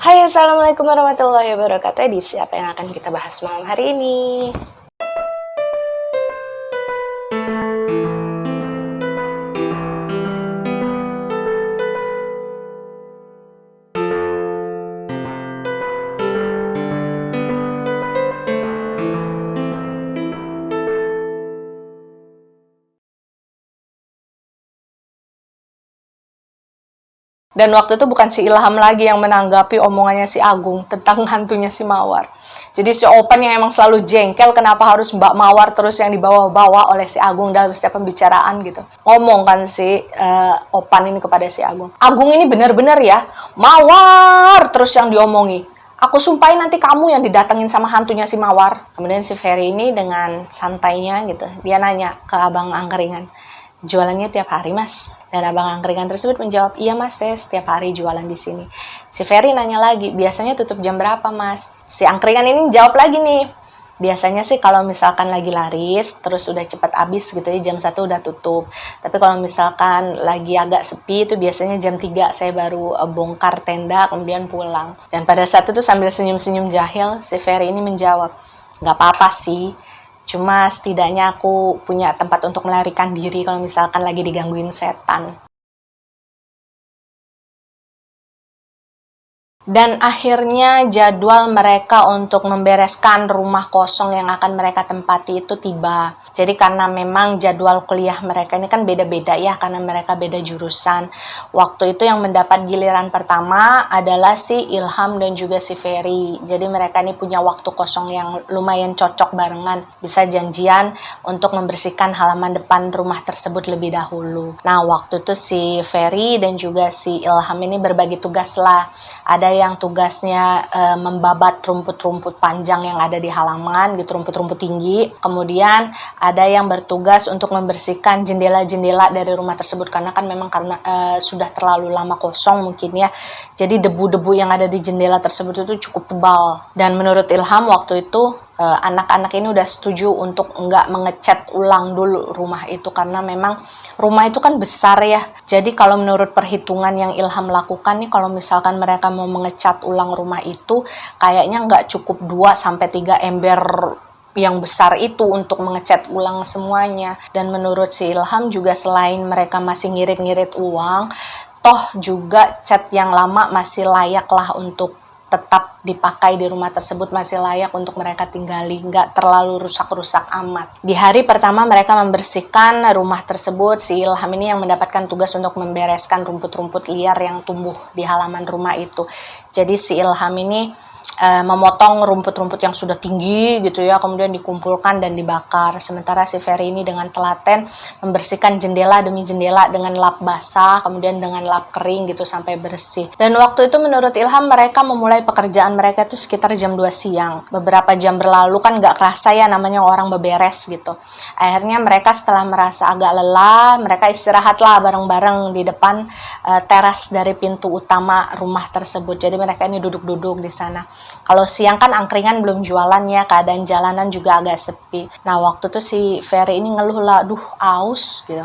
Hai, Assalamualaikum warahmatullahi wabarakatuh. Edisi apa yang akan kita bahas malam hari ini? Dan waktu itu bukan si Ilham lagi yang menanggapi omongannya si Agung tentang hantunya si Mawar. Jadi si Opan yang emang selalu jengkel kenapa harus Mbak Mawar terus yang dibawa-bawa oleh si Agung dalam setiap pembicaraan gitu. Ngomong kan si Opan ini kepada si Agung. Agung ini benar-benar ya, Mawar terus yang diomongi. Aku sumpahin nanti kamu yang didatengin sama hantunya si Mawar. Kemudian si Ferry ini dengan santainya gitu, dia nanya ke Abang Angkringan, jualannya tiap hari mas? Dan Abang Angkringan tersebut menjawab, iya mas, saya setiap hari jualan di sini. Si Ferry nanya lagi, biasanya tutup jam berapa mas? Si Angkringan ini jawab lagi nih, biasanya sih kalau misalkan lagi laris, terus udah cepet habis gitu ya, jam 1 udah tutup. Tapi kalau misalkan lagi agak sepi, itu biasanya jam 3 saya baru bongkar tenda, kemudian pulang. Dan pada saat itu sambil senyum-senyum jahil, si Ferry ini menjawab, nggak apa-apa sih, cuma setidaknya aku punya tempat untuk melarikan diri kalau misalkan lagi digangguin setan. Dan akhirnya jadwal mereka untuk membereskan rumah kosong yang akan mereka tempati itu tiba. Jadi karena memang jadwal kuliah mereka ini kan beda-beda ya, karena mereka beda jurusan. Waktu itu yang mendapat giliran pertama adalah si Ilham dan juga si Ferry. Jadi mereka ini punya waktu kosong yang lumayan cocok barengan. Bisa janjian untuk membersihkan halaman depan rumah tersebut lebih dahulu. Nah waktu itu si Ferry dan juga si Ilham ini berbagi tugas lah. Ada yang tugasnya membabat rumput-rumput panjang yang ada di halaman gitu, rumput-rumput tinggi. Kemudian ada yang bertugas untuk membersihkan jendela-jendela dari rumah tersebut karena kan memang sudah terlalu lama kosong mungkin ya. Jadi debu-debu yang ada di jendela tersebut itu cukup tebal. Dan menurut Ilham waktu itu anak-anak ini udah setuju untuk nggak mengecat ulang dulu rumah itu karena memang rumah itu kan besar ya. Jadi kalau menurut perhitungan yang Ilham lakukan nih, kalau misalkan mereka mau mengecat ulang rumah itu kayaknya nggak cukup 2-3 ember yang besar itu untuk mengecat ulang semuanya. Dan menurut si Ilham juga selain mereka masih ngirit-ngirit uang, toh juga cat yang lama masih layak lah untuk tetap dipakai di rumah tersebut, masih layak untuk mereka tinggali, nggak terlalu rusak-rusak amat. Di hari pertama mereka membersihkan rumah tersebut, si Ilham ini yang mendapatkan tugas untuk membereskan rumput-rumput liar yang tumbuh di halaman rumah itu. Jadi si Ilham ini memotong rumput-rumput yang sudah tinggi gitu ya, kemudian dikumpulkan dan dibakar. Sementara si Ferry ini dengan telaten membersihkan jendela demi jendela dengan lap basah, kemudian dengan lap kering gitu sampai bersih. Dan waktu itu menurut Ilham mereka memulai pekerjaan mereka itu sekitar jam 2 siang. Beberapa jam berlalu kan nggak kerasa ya, namanya orang beberes gitu. Akhirnya mereka setelah merasa agak lelah, mereka istirahatlah bareng-bareng di depan teras dari pintu utama rumah tersebut. Jadi mereka ini duduk-duduk di sana. Kalau siang kan angkringan belum jualan ya, keadaan jalanan juga agak sepi. Nah waktu itu si Ferry ini ngeluh lah, aduh aus gitu.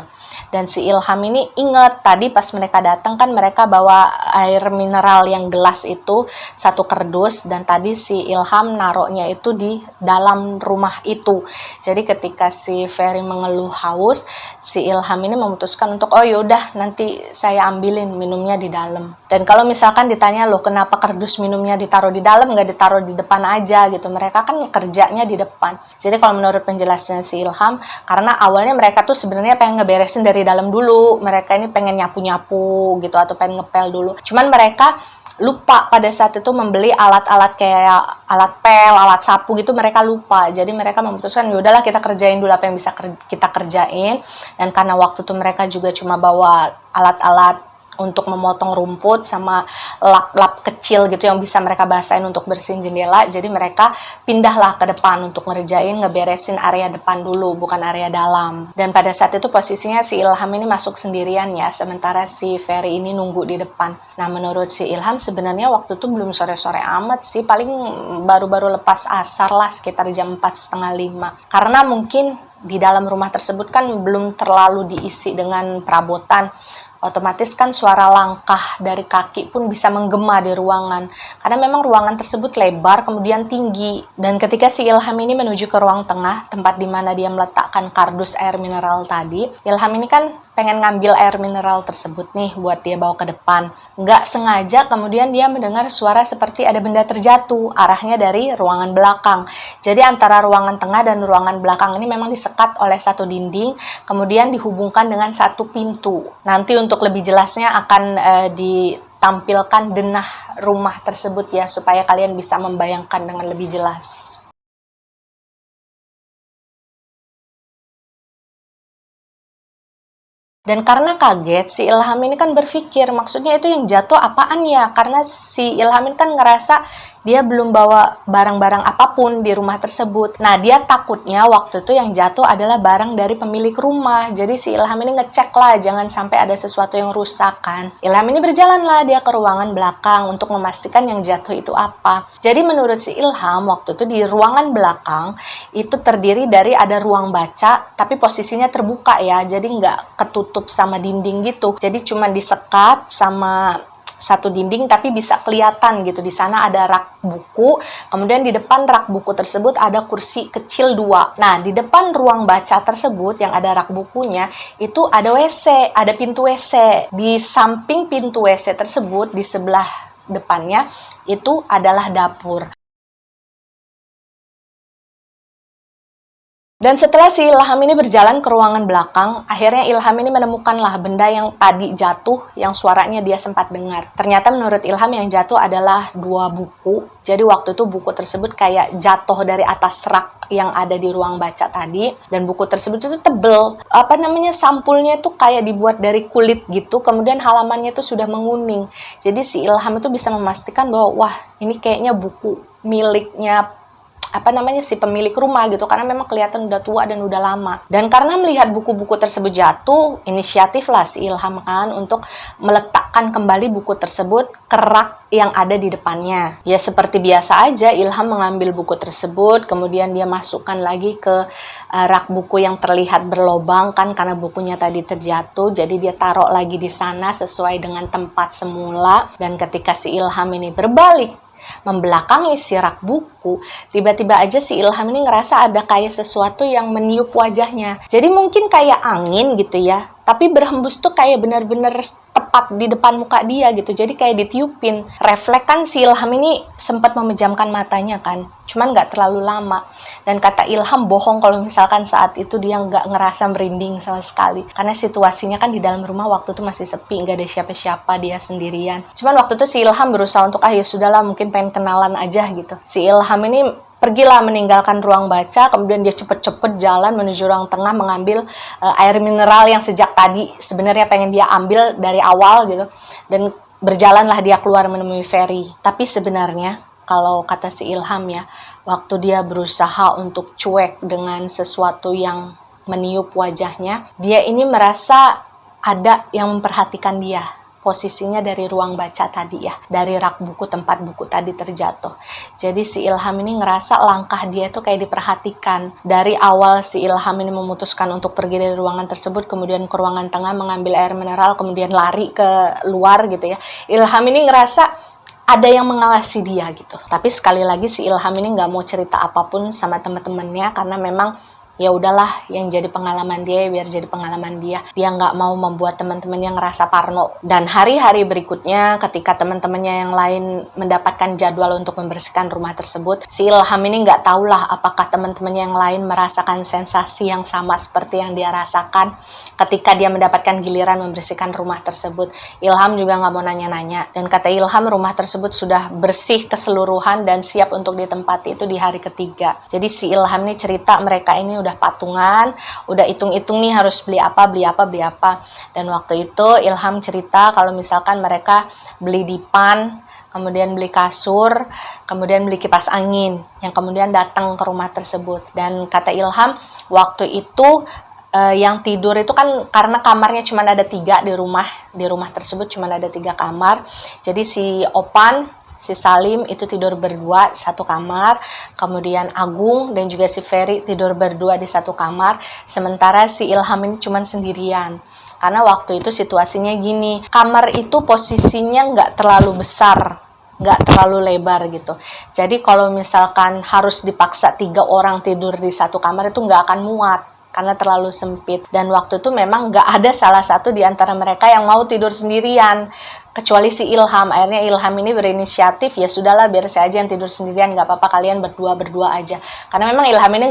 Dan si Ilham ini inget tadi pas mereka datang kan mereka bawa air mineral yang gelas itu 1 kardus, dan tadi si Ilham naroknya itu di dalam rumah itu. Jadi ketika si Ferry mengeluh haus, si Ilham ini memutuskan untuk oh yaudah nanti saya ambilin minumnya di dalam. Dan kalau misalkan ditanya loh kenapa kardus minumnya ditaruh di dalam nggak ditaruh di depan aja gitu, mereka kan kerjanya di depan. Jadi kalau menurut penjelasan si Ilham, karena awalnya mereka tuh sebenarnya pengen ngeberesin dari dalam dulu, mereka ini pengen nyapu-nyapu gitu atau pengen ngepel dulu, cuman mereka lupa pada saat itu membeli alat-alat kayak alat pel, alat sapu gitu, mereka lupa. Jadi mereka memutuskan yaudahlah kita kerjain dulu apa yang bisa kita kerjain. Dan karena waktu itu mereka juga cuma bawa alat-alat untuk memotong rumput sama lap-lap kecil gitu yang bisa mereka basahin untuk bersihin jendela, jadi mereka pindahlah ke depan untuk ngeberesin area depan dulu, bukan area dalam. Dan pada saat itu posisinya si Ilham ini masuk sendirian ya, sementara si Ferry ini nunggu di depan. Nah menurut si Ilham sebenarnya waktu itu belum sore-sore amat sih, paling baru-baru lepas asar lah, sekitar jam 4:30, karena mungkin di dalam rumah tersebut kan belum terlalu diisi dengan perabotan. otomatis kan suara langkah dari kaki pun bisa menggema di ruangan. Karena memang ruangan tersebut lebar, kemudian tinggi. Dan ketika si Ilham ini menuju ke ruang tengah, tempat di mana dia meletakkan kardus air mineral tadi, Ilham ini kan pengen ngambil air mineral tersebut nih buat dia bawa ke depan. Nggak sengaja kemudian dia mendengar suara seperti ada benda terjatuh, arahnya dari ruangan belakang. Jadi antara ruangan tengah dan ruangan belakang ini memang disekat oleh satu dinding, kemudian dihubungkan dengan satu pintu. Nanti untuk lebih jelasnya akan ditampilkan denah rumah tersebut ya, supaya kalian bisa membayangkan dengan lebih jelas. Dan karena kaget, si Ilham ini kan berpikir, maksudnya itu yang jatuh apaan ya? Karena si Ilham ini kan ngerasa dia belum bawa barang-barang apapun di rumah tersebut. Nah, dia takutnya waktu itu yang jatuh adalah barang dari pemilik rumah. Jadi si Ilham ini ngecek lah, jangan sampai ada sesuatu yang rusak kan. Ilham ini berjalan lah dia ke ruangan belakang untuk memastikan yang jatuh itu apa. Jadi menurut si Ilham, waktu itu di ruangan belakang itu terdiri dari ada ruang baca, tapi posisinya terbuka ya, jadi nggak ketutup sama dinding gitu. Jadi cuma disekat sama satu dinding tapi bisa kelihatan gitu. Di sana ada rak buku, kemudian di depan rak buku tersebut ada kursi kecil 2. Nah, di depan ruang baca tersebut yang ada rak bukunya itu ada WC, ada pintu WC. Di samping pintu WC tersebut di sebelah depannya itu adalah dapur. Dan setelah si Ilham ini berjalan ke ruangan belakang, akhirnya Ilham ini menemukanlah benda yang tadi jatuh, yang suaranya dia sempat dengar. Ternyata menurut Ilham yang jatuh adalah 2 buku. Jadi waktu itu buku tersebut kayak jatuh dari atas rak yang ada di ruang baca tadi. Dan buku tersebut itu tebel. Sampulnya itu kayak dibuat dari kulit gitu. Kemudian halamannya itu sudah menguning. Jadi si Ilham itu bisa memastikan bahwa, wah ini kayaknya buku miliknya si pemilik rumah gitu, karena memang kelihatan udah tua dan udah lama. Dan karena melihat buku-buku tersebut jatuh, inisiatif lah si Ilham kan untuk meletakkan kembali buku tersebut ke rak yang ada di depannya. Ya seperti biasa aja, Ilham mengambil buku tersebut, kemudian dia masukkan lagi ke rak buku yang terlihat berlobang kan karena bukunya tadi terjatuh. Jadi dia taruh lagi di sana sesuai dengan tempat semula. Dan ketika si Ilham ini berbalik membelakangi si rak buku, tiba-tiba aja si Ilham ini ngerasa ada kayak sesuatu yang meniup wajahnya. Jadi mungkin kayak angin gitu ya, tapi berhembus tuh kayak benar-benar tepat di depan muka dia gitu. Jadi kayak ditiupin. Refleks kan si Ilham ini sempat memejamkan matanya kan, cuman nggak terlalu lama. Dan kata Ilham bohong kalau misalkan saat itu dia nggak ngerasa merinding sama sekali, karena situasinya kan di dalam rumah waktu itu masih sepi, nggak ada siapa-siapa, dia sendirian. Cuman waktu itu si Ilham berusaha untuk ya sudahlah, mungkin pengen kenalan aja gitu. Si Ilham ini pergilah meninggalkan ruang baca, kemudian dia cepet-cepet jalan menuju ruang tengah mengambil air mineral yang sejak tadi sebenarnya pengen dia ambil dari awal gitu. Dan berjalanlah dia keluar menemui Ferry. Tapi sebenarnya kalau kata si Ilham ya, waktu dia berusaha untuk cuek dengan sesuatu yang meniup wajahnya, dia ini merasa ada yang memperhatikan dia. Posisinya dari ruang baca tadi ya, dari rak buku tempat buku tadi terjatuh. Jadi si Ilham ini ngerasa langkah dia itu kayak diperhatikan. Dari awal si Ilham ini memutuskan untuk pergi dari ruangan tersebut, kemudian ke ruangan tengah mengambil air mineral, kemudian lari ke luar gitu ya. Ilham ini ngerasa ada yang mengawasi dia gitu. Tapi sekali lagi si Ilham ini nggak mau cerita apapun sama teman-temannya, karena memang ya udahlah, yang jadi pengalaman dia biar jadi pengalaman dia. Dia nggak mau membuat teman-temannya ngerasa parno. Dan hari-hari berikutnya ketika teman-temannya yang lain mendapatkan jadwal untuk membersihkan rumah tersebut, si Ilham ini nggak tahulah apakah teman-temannya yang lain merasakan sensasi yang sama seperti yang dia rasakan ketika dia mendapatkan giliran membersihkan rumah tersebut. Ilham juga nggak mau nanya-nanya. Dan kata Ilham, rumah tersebut sudah bersih keseluruhan dan siap untuk ditempati itu di hari ketiga. Jadi si Ilham ini cerita mereka ini udah patungan, udah hitung-hitung nih harus beli apa. Dan waktu itu Ilham cerita kalau misalkan mereka beli dipan, kemudian beli kasur, kemudian beli kipas angin, yang kemudian datang ke rumah tersebut. Dan kata Ilham, waktu itu yang tidur itu kan karena kamarnya cuma ada 3 di rumah tersebut cuma ada 3 kamar. Jadi si Opan, si Salim itu tidur berdua satu kamar, kemudian Agung dan juga si Ferry tidur berdua di satu kamar, sementara si Ilham ini cuma sendirian. Karena waktu itu situasinya gini, kamar itu posisinya nggak terlalu besar, nggak terlalu lebar gitu. Jadi kalau misalkan harus dipaksa 3 orang tidur di satu kamar itu nggak akan muat karena terlalu sempit. Dan waktu itu memang nggak ada salah satu di antara mereka yang mau tidur sendirian, kecuali si Ilham. Akhirnya Ilham ini berinisiatif, ya sudahlah biar saya aja yang tidur sendirian, nggak apa-apa kalian berdua aja. Karena memang Ilham ini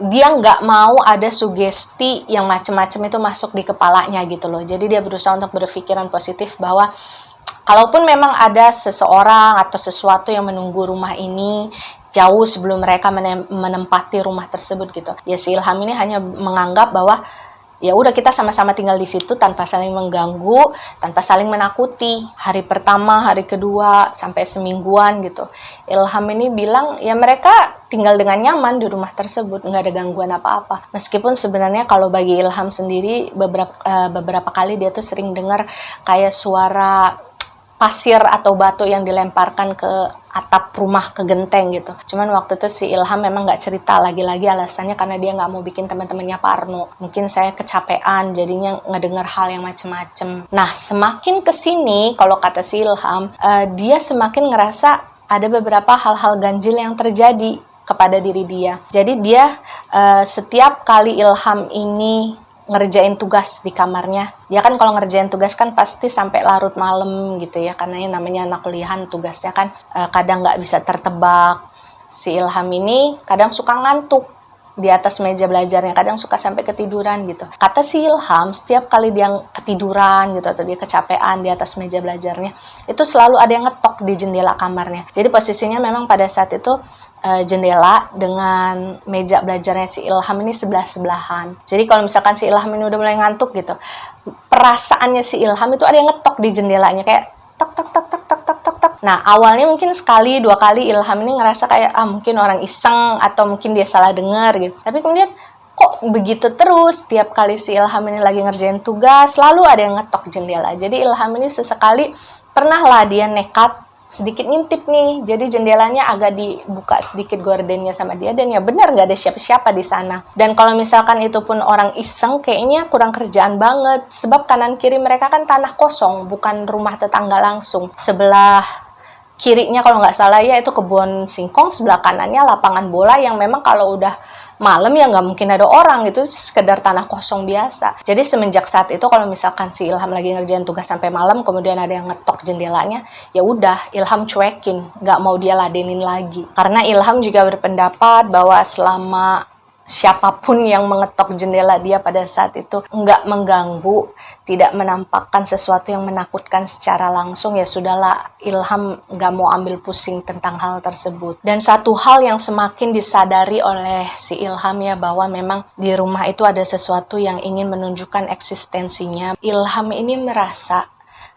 dia nggak mau ada sugesti yang macem-macem itu masuk di kepalanya gitu loh. Jadi dia berusaha untuk berpikiran positif bahwa kalaupun memang ada seseorang atau sesuatu yang menunggu rumah ini jauh sebelum mereka menempati rumah tersebut gitu, ya si Ilham ini hanya menganggap bahwa ya udah kita sama-sama tinggal di situ tanpa saling mengganggu, tanpa saling menakuti. Hari pertama, hari kedua, sampai semingguan gitu. Ilham ini bilang ya mereka tinggal dengan nyaman di rumah tersebut, nggak ada gangguan apa-apa. Meskipun sebenarnya kalau bagi Ilham sendiri beberapa kali dia tuh sering dengar kayak suara pasir atau batu yang dilemparkan ke atap rumah, ke genteng gitu. Cuman waktu itu si Ilham memang nggak cerita, lagi-lagi alasannya karena dia nggak mau bikin teman-temannya parno. Mungkin saya kecapean jadinya ngedengar hal yang macem-macem. Nah semakin kesini kalau kata si Ilham, dia semakin ngerasa ada beberapa hal-hal ganjil yang terjadi kepada diri dia. Jadi dia setiap kali Ilham ini ngerjain tugas di kamarnya, dia kan kalau ngerjain tugas kan pasti sampai larut malam gitu ya, karena yang namanya anak kuliahan tugasnya kan kadang nggak bisa tertebak. Si Ilham ini kadang suka ngantuk di atas meja belajarnya, kadang suka sampai ketiduran gitu. Kata si Ilham, setiap kali dia ketiduran gitu atau dia kecapean di atas meja belajarnya, itu selalu ada yang ngetok di jendela kamarnya. Jadi posisinya memang pada saat itu jendela dengan meja belajarnya si Ilham ini sebelah-sebelahan. Jadi kalau misalkan si Ilham ini udah mulai ngantuk gitu, perasaannya si Ilham itu ada yang ngetok di jendelanya kayak tek tek tek tek tek tek tek tek. Nah awalnya mungkin sekali 2 kali Ilham ini ngerasa kayak mungkin orang iseng atau mungkin dia salah dengar gitu. Tapi kemudian kok begitu terus, tiap kali si Ilham ini lagi ngerjain tugas selalu ada yang ngetok jendela. Jadi Ilham ini sesekali pernah lah dia nekat sedikit ngintip nih, jadi jendelanya agak dibuka sedikit gordennya sama dia, dan ya benar nggak ada siapa-siapa di sana. Dan kalau misalkan itu pun orang iseng, kayaknya kurang kerjaan banget, sebab kanan kiri mereka kan tanah kosong, bukan rumah tetangga langsung. Sebelah kirinya kalau nggak salah ya itu kebun singkong, sebelah kanannya lapangan bola yang memang kalau udah malam ya nggak mungkin ada orang, itu sekedar tanah kosong biasa. Jadi semenjak saat itu kalau misalkan si Ilham lagi ngerjain tugas sampai malam kemudian ada yang ngetok jendelanya, ya udah Ilham cuekin, nggak mau dia ladenin lagi. Karena Ilham juga berpendapat bahwa selama siapapun yang mengetok jendela dia pada saat itu nggak mengganggu, tidak menampakkan sesuatu yang menakutkan secara langsung, ya sudahlah, Ilham nggak mau ambil pusing tentang hal tersebut. Dan satu hal yang semakin disadari oleh si Ilham ya, bahwa memang di rumah itu ada sesuatu yang ingin menunjukkan eksistensinya. Ilham ini merasa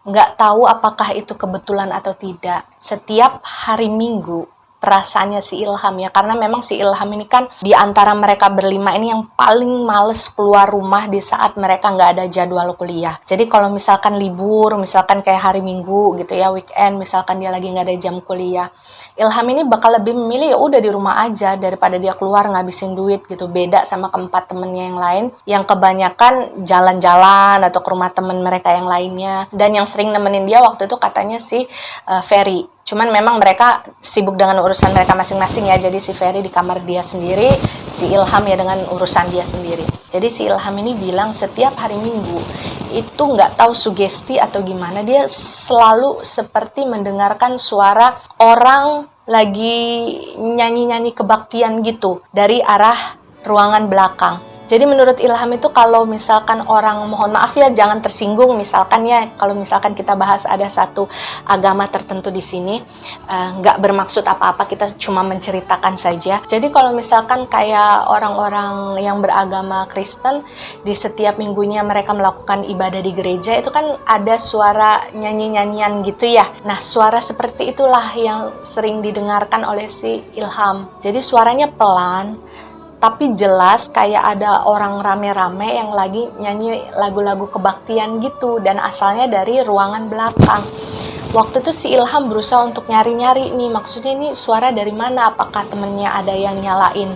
nggak tahu apakah itu kebetulan atau tidak, setiap hari Minggu perasaannya si Ilham ya, karena memang si Ilham ini kan di antara mereka berlima ini yang paling males keluar rumah di saat mereka nggak ada jadwal kuliah. Jadi kalau misalkan libur, misalkan kayak hari Minggu gitu ya, weekend, misalkan dia lagi nggak ada jam kuliah, Ilham ini bakal lebih memilih ya udah di rumah aja daripada dia keluar ngabisin duit gitu. Beda sama keempat temennya yang lain yang kebanyakan jalan-jalan atau ke rumah temen mereka yang lainnya. Dan yang sering nemenin dia waktu itu katanya si Ferry. Cuman memang mereka sibuk dengan urusan mereka masing-masing ya. Jadi si Ferry di kamar dia sendiri, si Ilham ya dengan urusan dia sendiri. Jadi si Ilham ini bilang setiap hari Minggu itu nggak tahu sugesti atau gimana, dia selalu seperti mendengarkan suara orang lagi nyanyi-nyanyi kebaktian gitu dari arah ruangan belakang. Jadi menurut Ilham itu kalau misalkan orang, mohon maaf ya jangan tersinggung, misalkan ya kalau misalkan kita bahas ada satu agama tertentu di sini, nggak bermaksud apa-apa, kita cuma menceritakan saja. Jadi kalau misalkan kayak orang-orang yang beragama Kristen, di setiap minggunya mereka melakukan ibadah di gereja, itu kan ada suara nyanyi-nyanyian gitu ya. Nah suara seperti itulah yang sering didengarkan oleh si Ilham. Jadi suaranya pelan, tapi jelas kayak ada orang rame-rame yang lagi nyanyi lagu-lagu kebaktian gitu, dan asalnya dari ruangan belakang. Waktu itu si Ilham berusaha untuk nyari-nyari nih, maksudnya ini suara dari mana, apakah temennya ada yang nyalain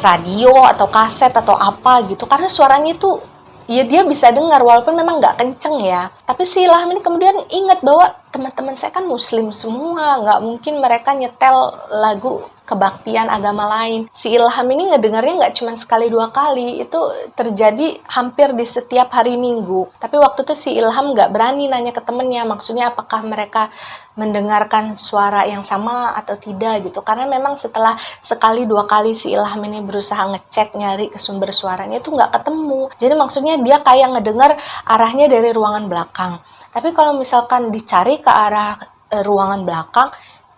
radio atau kaset atau apa gitu, karena suaranya itu ya dia bisa dengar walaupun memang nggak kenceng ya. Tapi si Ilham ini kemudian ingat bahwa teman-teman saya kan muslim semua, nggak mungkin mereka nyetel lagu kebaktian agama lain. Si Ilham ini ngedengarnya nggak cuma sekali dua kali, itu terjadi hampir di setiap hari Minggu. Tapi waktu itu si Ilham nggak berani nanya ke temennya, maksudnya apakah mereka mendengarkan suara yang sama atau tidak gitu. Karena memang setelah sekali dua kali si Ilham ini berusaha ngecek nyari ke sumber suaranya itu nggak ketemu. Jadi maksudnya dia kayak ngedengar arahnya dari ruangan belakang. Tapi kalau misalkan dicari ke arah ruangan belakang,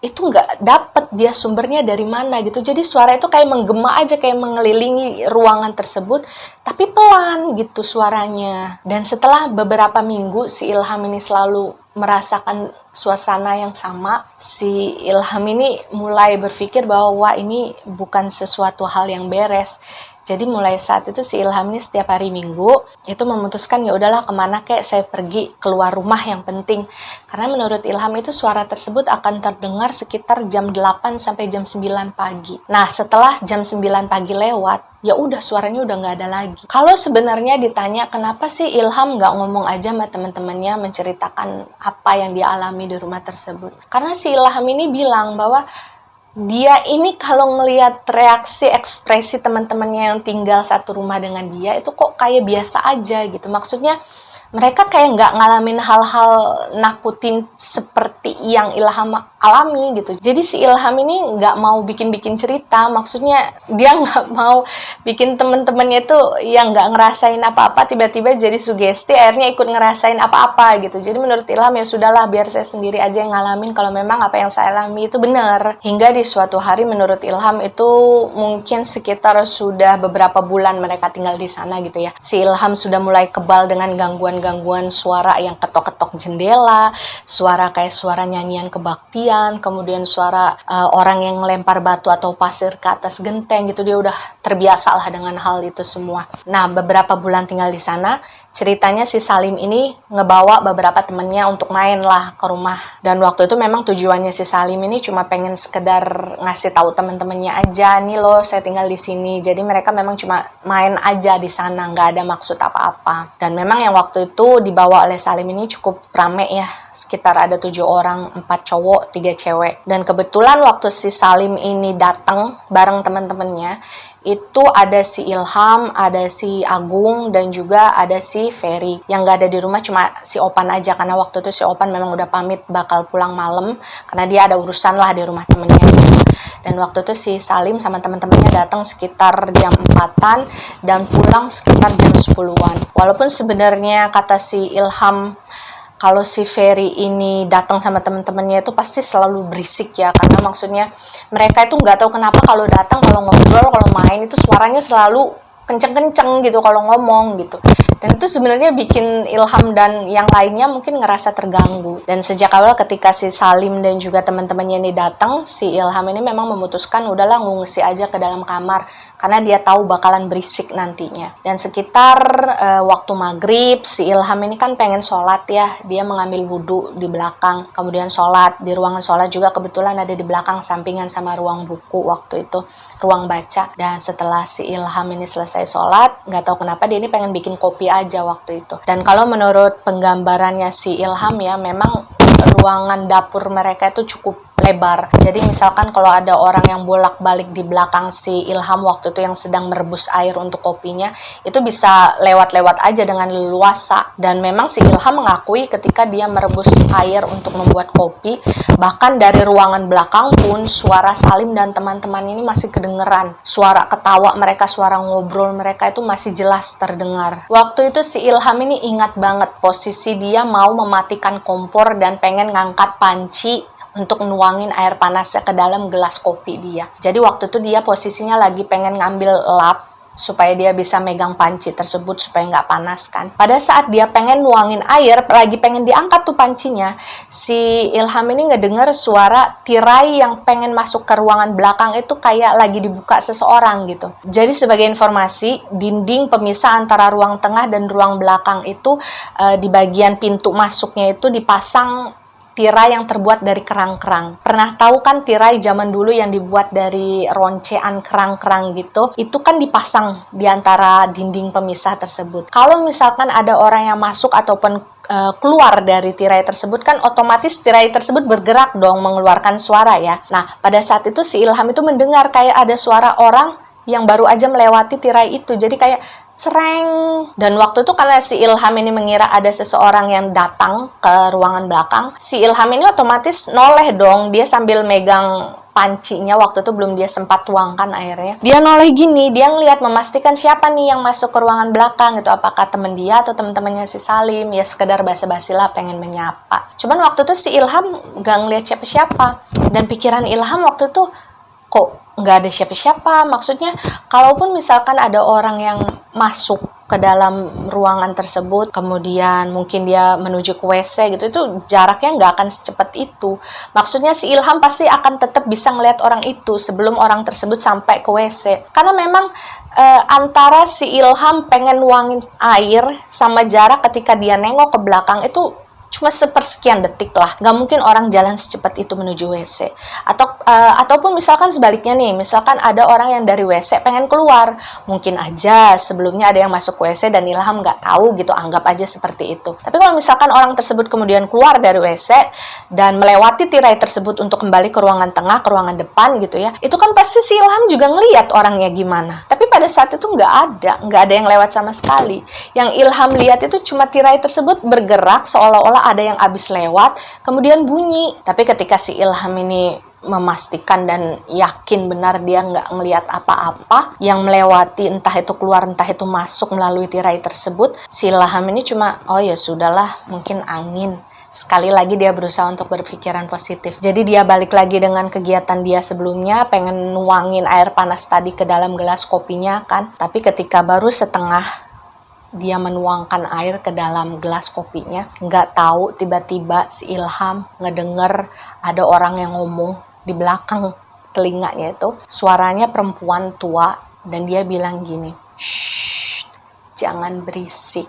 itu nggak dapet dia sumbernya dari mana gitu. Jadi suara itu kayak menggema aja, kayak mengelilingi ruangan tersebut, tapi pelan gitu suaranya. Dan setelah beberapa minggu si Ilham ini selalu merasakan suasana yang sama, si Ilham ini mulai berpikir bahwa wah, ini bukan sesuatu hal yang beres. Jadi mulai saat itu si Ilham ini setiap hari Minggu itu memutuskan ya udahlah, kemana kek saya pergi, keluar rumah yang penting. Karena menurut Ilham itu suara tersebut akan terdengar sekitar jam 8 sampai jam 9 pagi. Nah, setelah jam 9 pagi lewat, ya udah suaranya udah nggak ada lagi. Kalau sebenarnya ditanya kenapa sih Ilham nggak ngomong aja sama teman-temannya menceritakan apa yang dia alami di rumah tersebut. Karena si Ilham ini bilang bahwa dia ini kalau ngelihat reaksi ekspresi teman-temannya yang tinggal satu rumah dengan dia itu kok kayak biasa aja gitu. Maksudnya mereka kayak nggak ngalamin hal-hal nakutin seperti yang Ilham alami gitu. Jadi si Ilham ini nggak mau bikin-bikin cerita, maksudnya dia nggak mau bikin temen-temennya tuh yang nggak ngerasain apa-apa tiba-tiba jadi sugesti, akhirnya ikut ngerasain apa-apa gitu. Jadi menurut Ilham ya sudahlah, biar saya sendiri aja yang ngalamin kalau memang apa yang saya alami itu benar. Hingga di suatu hari menurut Ilham itu mungkin sekitar sudah beberapa bulan mereka tinggal di sana gitu ya. Si Ilham sudah mulai kebal dengan gangguan suara yang ketok-ketok jendela, suara kayak suara nyanyian kebaktian, kemudian suara orang yang lempar batu atau pasir ke atas genteng gitu. Dia udah terbiasa lah dengan hal itu semua. Nah, beberapa bulan tinggal di sana, ceritanya si Salim ini ngebawa beberapa temennya untuk main lah ke rumah. Dan waktu itu memang tujuannya si Salim ini cuma pengen sekedar ngasih tahu temen-temennya aja, nih loh saya tinggal di sini. Jadi mereka memang cuma main aja di sana, nggak ada maksud apa-apa. Dan memang yang waktu itu dibawa oleh Salim ini cukup rame ya, sekitar ada 7 orang, 4 cowok, 3 cewek. Dan kebetulan waktu si Salim ini datang bareng temen-temennya, itu ada si Ilham, ada si Agung, dan juga ada si Ferry. Yang gak ada di rumah cuma si Opan aja, karena waktu itu si Opan memang udah pamit bakal pulang malam, karena dia ada urusan lah di rumah temennya gitu. Dan waktu itu si Salim sama teman-temannya datang sekitar jam 4-an dan pulang sekitar jam 10-an. Walaupun sebenarnya kata si Ilham, kalau si Ferry ini datang sama teman-temannya itu pasti selalu berisik ya, karena maksudnya mereka itu nggak tahu kenapa kalau datang, kalau ngobrol, kalau main itu suaranya selalu kenceng-kenceng gitu kalau ngomong gitu. Dan itu sebenarnya bikin Ilham dan yang lainnya mungkin ngerasa terganggu. Dan sejak awal ketika si Salim dan juga teman-temannya ini datang, si Ilham ini memang memutuskan udahlah ngungsi aja ke dalam kamar, karena dia tahu bakalan berisik nantinya. Dan sekitar waktu maghrib, si Ilham ini kan pengen sholat ya, dia mengambil wudhu di belakang, kemudian sholat. Di ruangan sholat juga kebetulan ada di belakang sampingan sama ruang buku waktu itu, ruang baca. Dan setelah si Ilham ini selesai sholat, nggak tahu kenapa dia ini pengen bikin kopi aja waktu itu. Dan kalau menurut penggambarannya si Ilham ya, memang ruangan dapur mereka itu cukup lebar. Jadi misalkan kalau ada orang yang bolak-balik di belakang si Ilham waktu itu yang sedang merebus air untuk kopinya, itu bisa lewat-lewat aja dengan leluasa. Dan memang si Ilham mengakui ketika dia merebus air untuk membuat kopi, bahkan dari ruangan belakang pun suara Salim dan teman-teman ini masih kedengeran. Suara ketawa mereka, suara ngobrol mereka itu masih jelas terdengar. Waktu itu si Ilham ini ingat banget posisi dia mau mematikan kompor dan pengen ngangkat panci untuk nuangin air panasnya ke dalam gelas kopi dia. Jadi waktu itu dia posisinya lagi pengen ngambil lap supaya dia bisa megang panci tersebut supaya nggak panas kan. Pada saat dia pengen nuangin air, lagi pengen diangkat tuh pancinya, si Ilham ini ngedenger suara tirai yang pengen masuk ke ruangan belakang itu kayak lagi dibuka seseorang gitu. Jadi sebagai informasi, dinding pemisah antara ruang tengah dan ruang belakang itu di bagian pintu masuknya itu dipasang tirai yang terbuat dari kerang-kerang. Pernah tahu kan tirai zaman dulu yang dibuat dari roncean kerang-kerang gitu? Itu kan dipasang di antara dinding pemisah tersebut. Kalau misalkan ada orang yang masuk ataupun keluar dari tirai tersebut, kan otomatis tirai tersebut bergerak dong, mengeluarkan suara ya. Nah, pada saat itu si Ilham itu mendengar kayak ada suara orang yang baru aja melewati tirai itu. Jadi kayak cereng. Dan waktu itu karena si Ilham ini mengira ada seseorang yang datang ke ruangan belakang, si Ilham ini otomatis noleh dong. Dia sambil megang pancinya, waktu itu belum dia sempat tuangkan airnya. Dia noleh gini, dia ngeliat memastikan siapa nih yang masuk ke ruangan belakang gitu. Apakah temen dia atau temen-temennya si Salim. Ya sekedar basa-basi lah, pengen menyapa. Cuman waktu itu si Ilham gak ngeliat siapa-siapa. Dan pikiran Ilham waktu itu, kok nggak ada siapa-siapa? Maksudnya, kalaupun misalkan ada orang yang masuk ke dalam ruangan tersebut, kemudian mungkin dia menuju ke WC gitu, itu jaraknya nggak akan secepat itu. Maksudnya si Ilham pasti akan tetap bisa ngelihat orang itu sebelum orang tersebut sampai ke WC. Karena memang antara si Ilham pengen nuangin air sama jarak ketika dia nengok ke belakang itu cuma sepersekian detik lah. Nggak mungkin orang jalan secepat itu menuju WC. Ataupun misalkan sebaliknya nih, misalkan ada orang yang dari WC pengen keluar. Mungkin aja sebelumnya ada yang masuk WC dan Ilham nggak tahu gitu, anggap aja seperti itu. Tapi kalau misalkan orang tersebut kemudian keluar dari WC dan melewati tirai tersebut untuk kembali ke ruangan tengah, ke ruangan depan gitu ya, itu kan pasti si Ilham juga ngelihat orangnya gimana. Tapi pada saat itu nggak ada yang lewat sama sekali. Yang Ilham lihat itu cuma tirai tersebut bergerak seolah-olah ada yang habis lewat, kemudian bunyi. Tapi ketika si Ilham ini memastikan dan yakin benar dia nggak ngelihat apa-apa yang melewati, entah itu keluar entah itu masuk melalui tirai tersebut, si Ilham ini cuma, oh ya sudahlah, mungkin angin. Sekali lagi dia berusaha untuk berpikiran positif. Jadi dia balik lagi dengan kegiatan dia sebelumnya, pengen nuangin air panas tadi ke dalam gelas kopinya kan. Tapi ketika baru setengah dia menuangkan air ke dalam gelas kopinya, nggak tahu tiba-tiba si Ilham ngedenger ada orang yang ngomong di belakang telinganya itu. Suaranya perempuan tua dan dia bilang gini, "Shh, jangan berisik.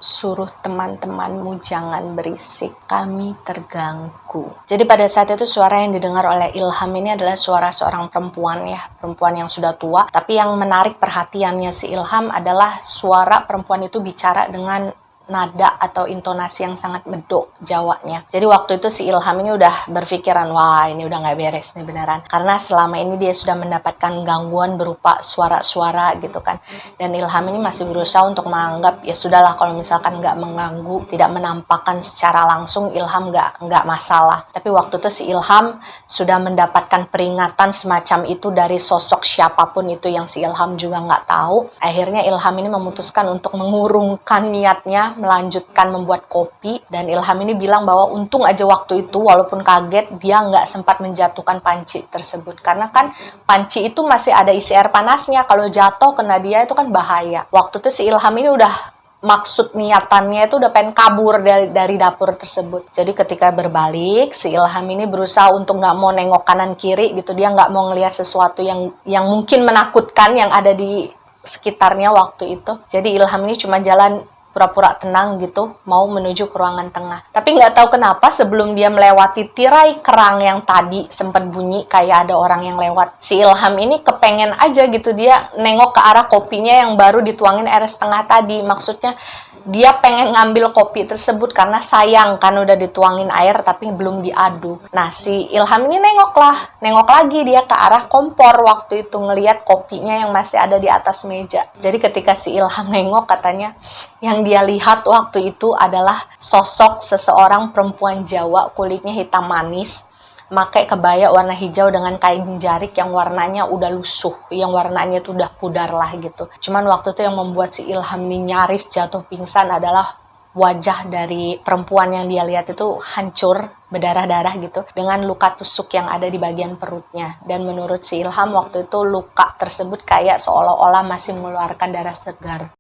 Suruh teman-temanmu jangan berisik, kami terganggu." Jadi pada saat itu suara yang didengar oleh Ilham ini adalah suara seorang perempuan ya, perempuan yang sudah tua. Tapi yang menarik perhatiannya si Ilham adalah suara perempuan itu bicara dengan nada atau intonasi yang sangat medok Jawanya. Jadi waktu itu si Ilham ini udah berpikiran, wah ini udah nggak beres nih beneran. Karena selama ini dia sudah mendapatkan gangguan berupa suara-suara gitu kan. Dan Ilham ini masih berusaha untuk menganggap, ya sudahlah kalau misalkan nggak mengganggu, tidak menampakkan secara langsung, Ilham nggak masalah. Tapi waktu itu si Ilham sudah mendapatkan peringatan semacam itu dari sosok siapapun itu yang si Ilham juga nggak tahu. Akhirnya Ilham ini memutuskan untuk mengurungkan niatnya, melanjutkan membuat kopi. Dan Ilham ini bilang bahwa untung aja waktu itu walaupun kaget dia nggak sempat menjatuhkan panci tersebut, karena kan panci itu masih ada isi air panasnya, kalau jatuh kena dia itu kan bahaya. Waktu itu si Ilham ini udah maksud niatannya itu udah pengen kabur dari dapur tersebut. Jadi ketika berbalik, si Ilham ini berusaha untuk nggak mau nengok kanan kiri gitu, dia nggak mau ngelihat sesuatu yang mungkin menakutkan yang ada di sekitarnya waktu itu. Jadi Ilham ini cuma jalan pura-pura tenang gitu, mau menuju ke ruangan tengah. Tapi nggak tahu kenapa sebelum dia melewati tirai kerang yang tadi sempat bunyi kayak ada orang yang lewat, si Ilham ini kepengen aja gitu, dia nengok ke arah kopinya yang baru dituangin air setengah tadi. Maksudnya dia pengen ngambil kopi tersebut karena sayang kan udah dituangin air tapi belum diaduk. Nah si Ilham ini nengok lagi dia ke arah kompor waktu itu, ngelihat kopinya yang masih ada di atas meja. Jadi ketika si Ilham nengok, katanya yang dia lihat waktu itu adalah sosok seseorang perempuan Jawa, kulitnya hitam manis, pakai kebaya warna hijau dengan kain jarik yang warnanya udah lusuh, yang warnanya itu udah pudar lah gitu. Cuman waktu itu yang membuat si Ilham ini nyaris jatuh pingsan adalah wajah dari perempuan yang dia lihat itu hancur, berdarah-darah gitu, dengan luka tusuk yang ada di bagian perutnya. Dan menurut si Ilham waktu itu luka tersebut kayak seolah-olah masih mengeluarkan darah segar.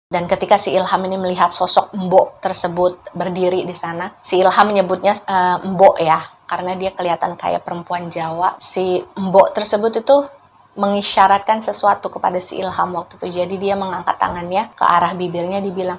Dan ketika si Ilham ini melihat sosok mbok tersebut berdiri di sana, si Ilham menyebutnya mbok ya, karena dia kelihatan kayak perempuan Jawa. Si mbok tersebut itu mengisyaratkan sesuatu kepada si Ilham waktu itu. Jadi dia mengangkat tangannya ke arah bibirnya, dibilang,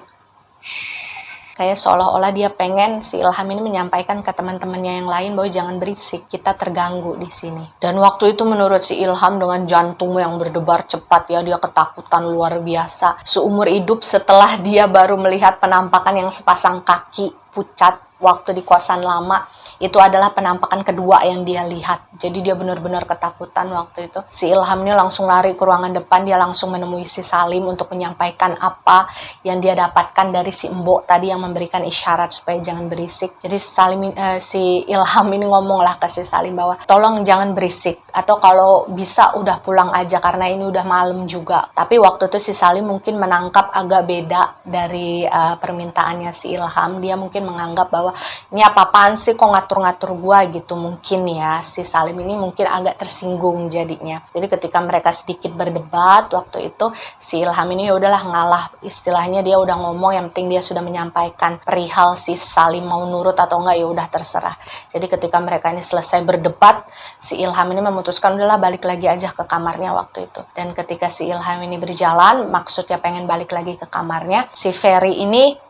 "Shh, Kayak seolah-olah dia pengen si Ilham ini menyampaikan ke teman-temannya yang lain bahwa jangan berisik, kita terganggu di sini. Dan waktu itu menurut si Ilham dengan jantung yang berdebar cepat ya, dia ketakutan luar biasa. Seumur hidup setelah dia baru melihat penampakan yang sepasang kaki pucat waktu di kosan lama, itu adalah penampakan kedua yang dia lihat. Jadi dia benar-benar ketakutan waktu itu. Si Ilham ini langsung lari ke ruangan depan, dia langsung menemui si Salim untuk menyampaikan apa yang dia dapatkan dari si Mbok tadi yang memberikan isyarat supaya jangan berisik. Jadi si Ilham ini ngomong lah ke si Salim bahwa tolong jangan berisik, atau kalau bisa udah pulang aja karena ini udah malam juga. Tapi waktu itu si Salim mungkin menangkap agak beda dari permintaannya si Ilham. Dia mungkin menganggap bahwa ini apa-apaan sih kok ngatur-ngatur gua gitu, mungkin ya si Salim ini mungkin agak tersinggung jadinya. Jadi ketika mereka sedikit berdebat waktu itu, si Ilham ini ya udahlah ngalah, istilahnya dia udah ngomong, yang penting dia sudah menyampaikan perihal si Salim mau nurut atau enggak ya udah terserah. Jadi ketika mereka ini selesai berdebat, si Ilham ini memutuskan udahlah balik lagi aja ke kamarnya waktu itu. Dan ketika si Ilham ini berjalan, maksudnya pengen balik lagi ke kamarnya, si Ferry ini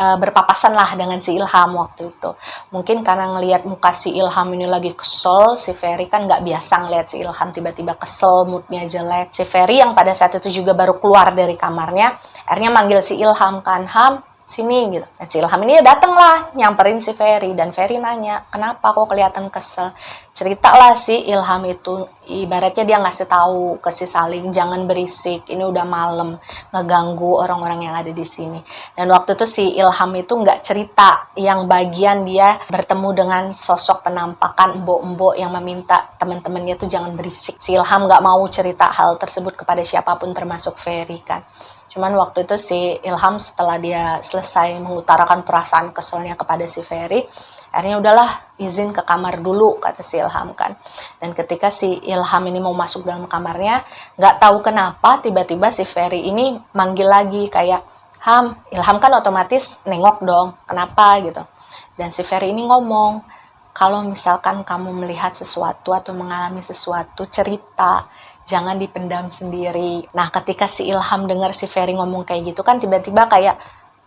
berpapasan lah dengan si Ilham waktu itu. Mungkin karena ngelihat muka si Ilham ini lagi kesel, si Ferry kan nggak biasa ngelihat si Ilham tiba-tiba kesel, moodnya jelek. Si Ferry yang pada saat itu juga baru keluar dari kamarnya, akhirnya manggil si Ilham kan, Ham, sini gitu. Dan si Ilham ini dateng lah nyamperin si Ferry, dan Ferry nanya, kenapa kok kelihatan kesel? Ceritalah si Ilham itu, ibaratnya dia ngasih tahu ke si Salim, jangan berisik, ini udah malam, ngeganggu orang-orang yang ada di sini. Dan waktu itu si Ilham itu nggak cerita yang bagian dia bertemu dengan sosok penampakan mbok-mbok yang meminta teman-temannya tuh jangan berisik. Si Ilham nggak mau cerita hal tersebut kepada siapapun termasuk Ferry kan. Cuman waktu itu si Ilham setelah dia selesai mengutarakan perasaan keselnya kepada si Ferry, akhirnya udahlah izin ke kamar dulu kata si Ilham kan. Dan ketika si Ilham ini mau masuk dalam kamarnya, nggak tahu kenapa tiba-tiba si Ferry ini manggil lagi kayak, Ham, Ilham kan otomatis nengok dong, kenapa gitu. Dan si Ferry ini ngomong, kalau misalkan kamu melihat sesuatu atau mengalami sesuatu, cerita, jangan dipendam sendiri. Nah, ketika si Ilham dengar si Ferry ngomong kayak gitu kan, tiba-tiba kayak,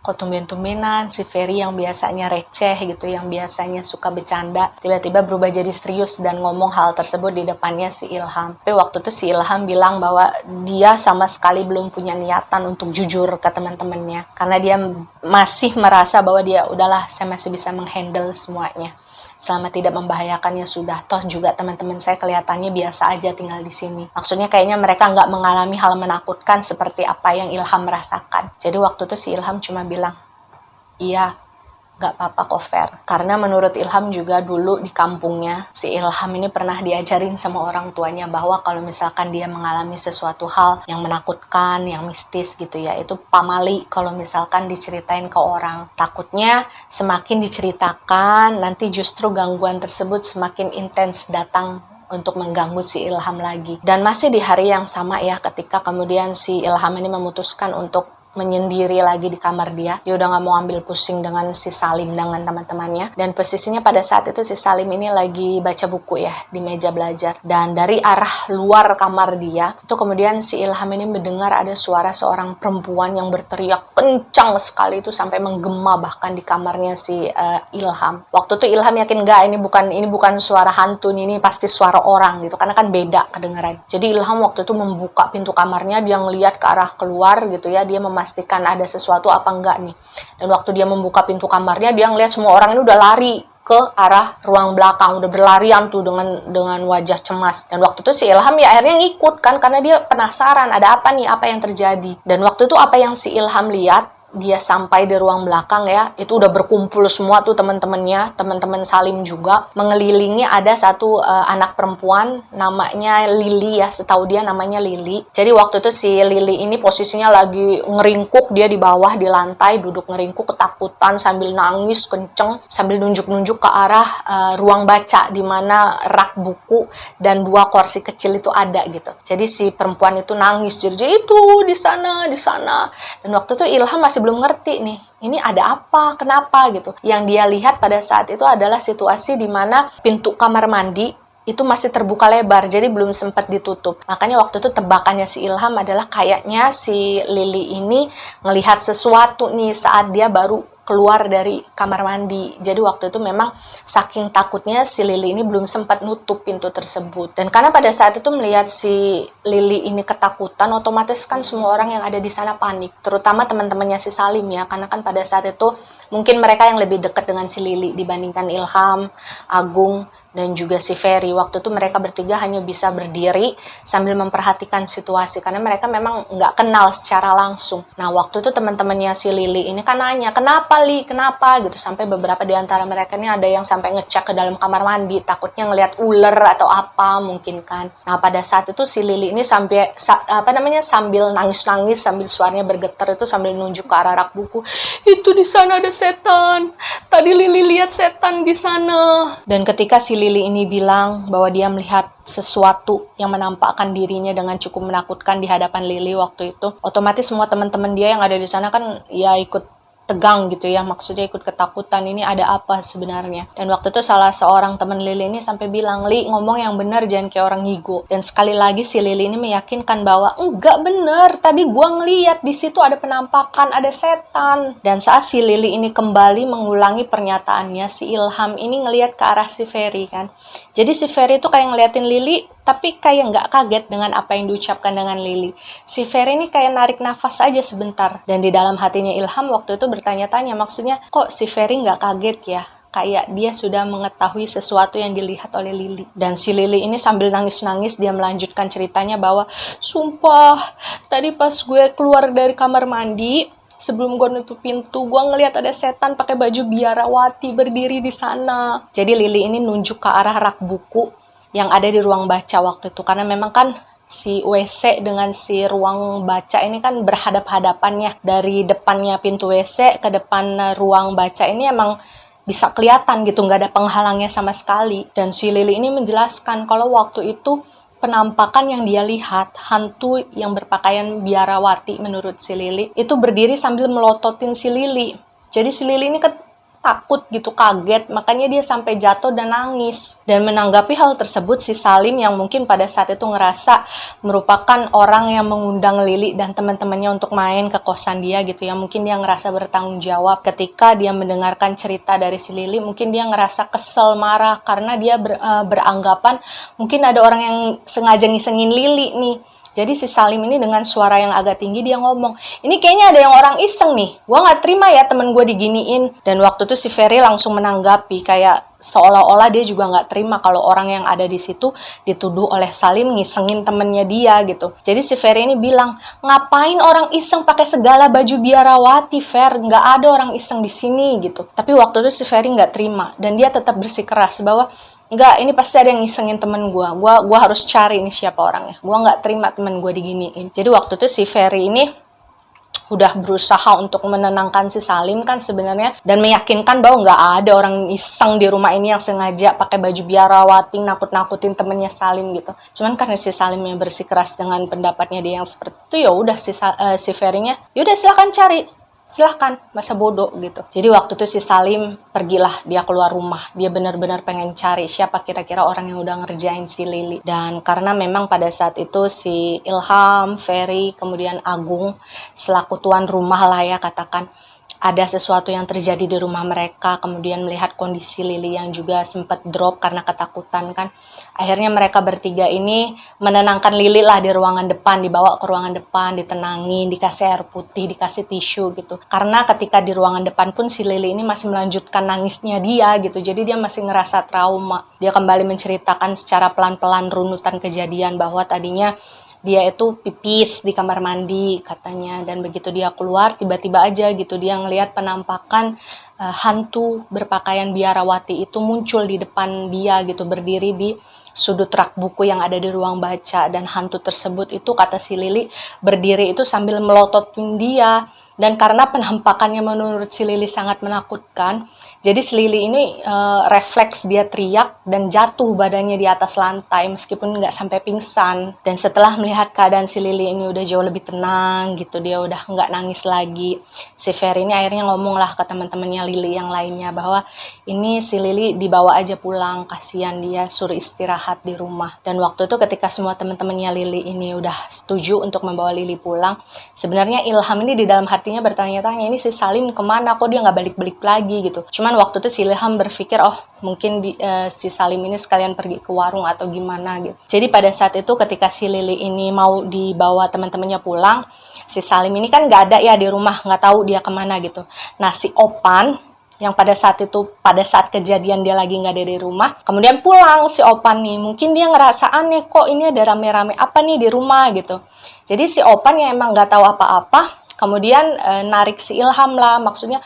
kok tumben-tumbenan si Ferry yang biasanya receh gitu, yang biasanya suka bercanda, tiba-tiba berubah jadi serius dan ngomong hal tersebut di depannya si Ilham. Tapi waktu itu si Ilham bilang bahwa dia sama sekali belum punya niatan untuk jujur ke teman-temannya, karena dia masih merasa bahwa dia udahlah, saya masih bisa menghandle semuanya. Selama tidak membahayakannya sudah, toh juga teman-teman saya kelihatannya biasa aja tinggal di sini. Maksudnya kayaknya mereka nggak mengalami hal menakutkan seperti apa yang Ilham merasakan. Jadi waktu itu si Ilham cuma bilang, iya, nggak apa-apa kok Fer. Karena menurut Ilham juga dulu di kampungnya, si Ilham ini pernah diajarin sama orang tuanya bahwa kalau misalkan dia mengalami sesuatu hal yang menakutkan, yang mistis gitu ya, itu pamali kalau misalkan diceritain ke orang. Takutnya semakin diceritakan, nanti justru gangguan tersebut semakin intens datang untuk mengganggu si Ilham lagi. Dan masih di hari yang sama ya, ketika kemudian si Ilham ini memutuskan untuk menyendiri lagi di kamar dia udah gak mau ambil pusing dengan si Salim dengan teman-temannya. Dan posisinya pada saat itu si Salim ini lagi baca buku ya di meja belajar, dan dari arah luar kamar dia itu kemudian si Ilham ini mendengar ada suara seorang perempuan yang berteriak kencang sekali, itu sampai menggema bahkan di kamarnya si Ilham. Waktu itu Ilham yakin enggak, ini bukan suara hantu, ini pasti suara orang gitu, karena kan beda kedengaran. Jadi Ilham waktu itu membuka pintu kamarnya, dia ngelihat ke arah keluar gitu ya, dia memastikan ada sesuatu apa enggak nih. Dan waktu dia membuka pintu kamarnya, dia ngelihat semua orang ini udah lari ke arah ruang belakang, udah berlarian tuh dengan wajah cemas. Dan waktu itu si Ilham ya akhirnya ngikut kan, karena dia penasaran ada apa nih, apa yang terjadi. Dan waktu itu apa yang si Ilham lihat, dia sampai di ruang belakang ya, itu udah berkumpul semua tuh teman-temannya, teman-teman Salim juga, mengelilingi ada satu anak perempuan namanya Lili ya, setahu dia namanya Lili. Jadi waktu itu si Lili ini posisinya lagi ngeringkuk, dia di bawah di lantai duduk ngeringkuk ketakutan sambil nangis kenceng, sambil nunjuk-nunjuk ke arah ruang baca di mana rak buku dan 2 kursi kecil itu ada gitu. Jadi si perempuan itu nangis, jadi itu di sana. Dan waktu itu Ilham masih belum ngerti nih, ini ada apa, kenapa gitu. Yang dia lihat pada saat itu adalah situasi di mana pintu kamar mandi itu masih terbuka lebar, jadi belum sempat ditutup. Makanya waktu itu tebakannya si Ilham adalah kayaknya si Lili ini ngelihat sesuatu nih saat dia baru keluar dari kamar mandi. Jadi waktu itu memang saking takutnya si Lili ini belum sempat nutup pintu tersebut. Dan karena pada saat itu melihat si Lili ini ketakutan, otomatis kan semua orang yang ada di sana panik. Terutama teman-temannya si Salim ya, karena kan pada saat itu mungkin mereka yang lebih dekat dengan si Lili dibandingkan Ilham, Agung, dan juga si Ferry. Waktu itu mereka bertiga hanya bisa berdiri sambil memperhatikan situasi karena mereka memang nggak kenal secara langsung. Nah waktu itu teman-temannya si Lili ini kan nanya, kenapa Li, kenapa gitu, sampai beberapa di antara mereka ini ada yang sampai ngecek ke dalam kamar mandi takutnya ngelihat ular atau apa mungkin kan. Nah pada saat itu si Lili ini sambil nangis-nangis, sambil suaranya bergetar itu sambil nunjuk ke arah rak buku, itu di sana ada setan, tadi Lili lihat setan di sana. Dan ketika si Lili ini bilang bahwa dia melihat sesuatu yang menampakkan dirinya dengan cukup menakutkan di hadapan Lili waktu itu, otomatis semua teman-teman dia yang ada di sana kan ya ikut tegang gitu ya, maksudnya ikut ketakutan, ini ada apa sebenarnya. Dan waktu itu salah seorang teman Lili ini sampai bilang, Li ngomong yang benar, jangan kayak orang ngigo. Dan sekali lagi si Lili ini meyakinkan bahwa enggak bener, tadi gua ngeliat di situ ada penampakan, ada setan. Dan saat si Lili ini kembali mengulangi pernyataannya, si Ilham ini ngeliat ke arah si Ferry kan. Jadi si Ferry itu kayak ngeliatin Lili tapi kayak nggak kaget dengan apa yang diucapkan dengan Lili. Si Ferry ini kayak narik nafas aja sebentar. Dan di dalam hatinya Ilham waktu itu bertanya-tanya, maksudnya kok si Ferry nggak kaget ya? Kayak dia sudah mengetahui sesuatu yang dilihat oleh Lili. Dan si Lili ini sambil nangis-nangis, dia melanjutkan ceritanya bahwa, sumpah, tadi pas gue keluar dari kamar mandi, sebelum gue nutup pintu, gue ngeliat ada setan pakai baju biarawati berdiri di sana. Jadi Lili ini nunjuk ke arah rak buku yang ada di ruang baca waktu itu, karena memang kan si WC dengan si ruang baca ini kan berhadap-hadapannya. Dari depannya pintu WC ke depan ruang baca ini emang bisa kelihatan gitu, nggak ada penghalangnya sama sekali. Dan si Lili ini menjelaskan kalau waktu itu penampakan yang dia lihat, hantu yang berpakaian biarawati menurut si Lili, itu berdiri sambil melototin si Lili. Jadi si Lili ini takut gitu, kaget, makanya dia sampai jatuh dan nangis. Dan menanggapi hal tersebut, si Salim yang mungkin pada saat itu ngerasa merupakan orang yang mengundang Lili dan teman-temannya untuk main ke kosan dia gitu ya, mungkin dia ngerasa bertanggung jawab. Ketika dia mendengarkan cerita dari si Lili, mungkin dia ngerasa kesel, marah, karena dia beranggapan mungkin ada orang yang sengaja ngisengin Lili nih. Jadi si Salim ini dengan suara yang agak tinggi dia ngomong, ini kayaknya ada yang orang iseng nih, gue gak terima ya temen gue diginiin. Dan waktu itu si Ferry langsung menanggapi kayak seolah-olah dia juga gak terima kalau orang yang ada di situ dituduh oleh Salim ngisengin temennya dia gitu. Jadi si Ferry ini bilang, ngapain orang iseng pakai segala baju biarawati, Fer, gak ada orang iseng di sini gitu. Tapi waktu itu si Ferry gak terima dan dia tetap bersikeras bahwa enggak, ini pasti ada yang ngisengin temen gue harus cari ini siapa orangnya, gue nggak terima temen gue diginiin. Jadi waktu itu si Ferry ini udah berusaha untuk menenangkan si Salim kan sebenarnya, dan meyakinkan bahwa nggak ada orang iseng di rumah ini yang sengaja pakai baju biarawati nakut-nakutin temennya Salim gitu. Cuman karena si Salimnya bersikeras dengan pendapatnya dia yang seperti itu, ya udah si Ferry-nya, yaudah silakan cari, silahkan, masa bodoh gitu. Jadi waktu itu si Salim pergilah, dia keluar rumah, dia benar-benar pengen cari siapa kira-kira orang yang udah ngerjain si Lili. Dan karena memang pada saat itu si Ilham, Ferry, kemudian Agung selaku tuan rumah lah ya katakan, ada sesuatu yang terjadi di rumah mereka, kemudian melihat kondisi Lili yang juga sempat drop karena ketakutan kan. Akhirnya mereka bertiga ini menenangkan Lili lah di ruangan depan, dibawa ke ruangan depan, ditenangin, dikasih air putih, dikasih tisu gitu. Karena ketika di ruangan depan pun si Lili ini masih melanjutkan nangisnya dia gitu, jadi dia masih ngerasa trauma. Dia kembali menceritakan secara pelan-pelan runutan kejadian bahwa tadinya dia itu pipis di kamar mandi katanya, dan begitu dia keluar tiba-tiba aja gitu dia ngelihat penampakan hantu berpakaian biarawati itu muncul di depan dia gitu, berdiri di sudut rak buku yang ada di ruang baca. Dan hantu tersebut itu kata si Lili berdiri itu sambil melototin dia. Dan karena penampakannya menurut si Lili sangat menakutkan, jadi si Lili ini refleks dia teriak dan jatuh badannya di atas lantai meskipun nggak sampai pingsan. Dan setelah melihat keadaan si Lili ini udah jauh lebih tenang gitu, dia udah nggak nangis lagi, si Ferry ini akhirnya ngomong lah ke teman-temannya Lili yang lainnya bahwa ini si Lili dibawa aja pulang, kasihan dia, suruh istirahat di rumah. Dan waktu itu ketika semua teman-temannya Lili ini udah setuju untuk membawa Lili pulang, sebenarnya Ilham ini di dalam hati artinya bertanya-tanya, ini si Salim kemana, kok dia nggak balik-balik lagi gitu. Cuman waktu itu si Ilham berpikir, oh mungkin si Salim ini sekalian pergi ke warung atau gimana gitu. Jadi pada saat itu ketika si Lili ini mau dibawa teman-temannya pulang, si Salim ini kan nggak ada ya di rumah, nggak tahu dia kemana gitu. Nah si Opan yang pada saat kejadian dia lagi nggak ada di rumah, kemudian pulang si Opan nih, mungkin dia ngerasa aneh, kok ini ada rame-rame apa nih di rumah gitu. Jadi si Opan yang emang nggak tahu apa-apa, kemudian narik si Ilham lah, maksudnya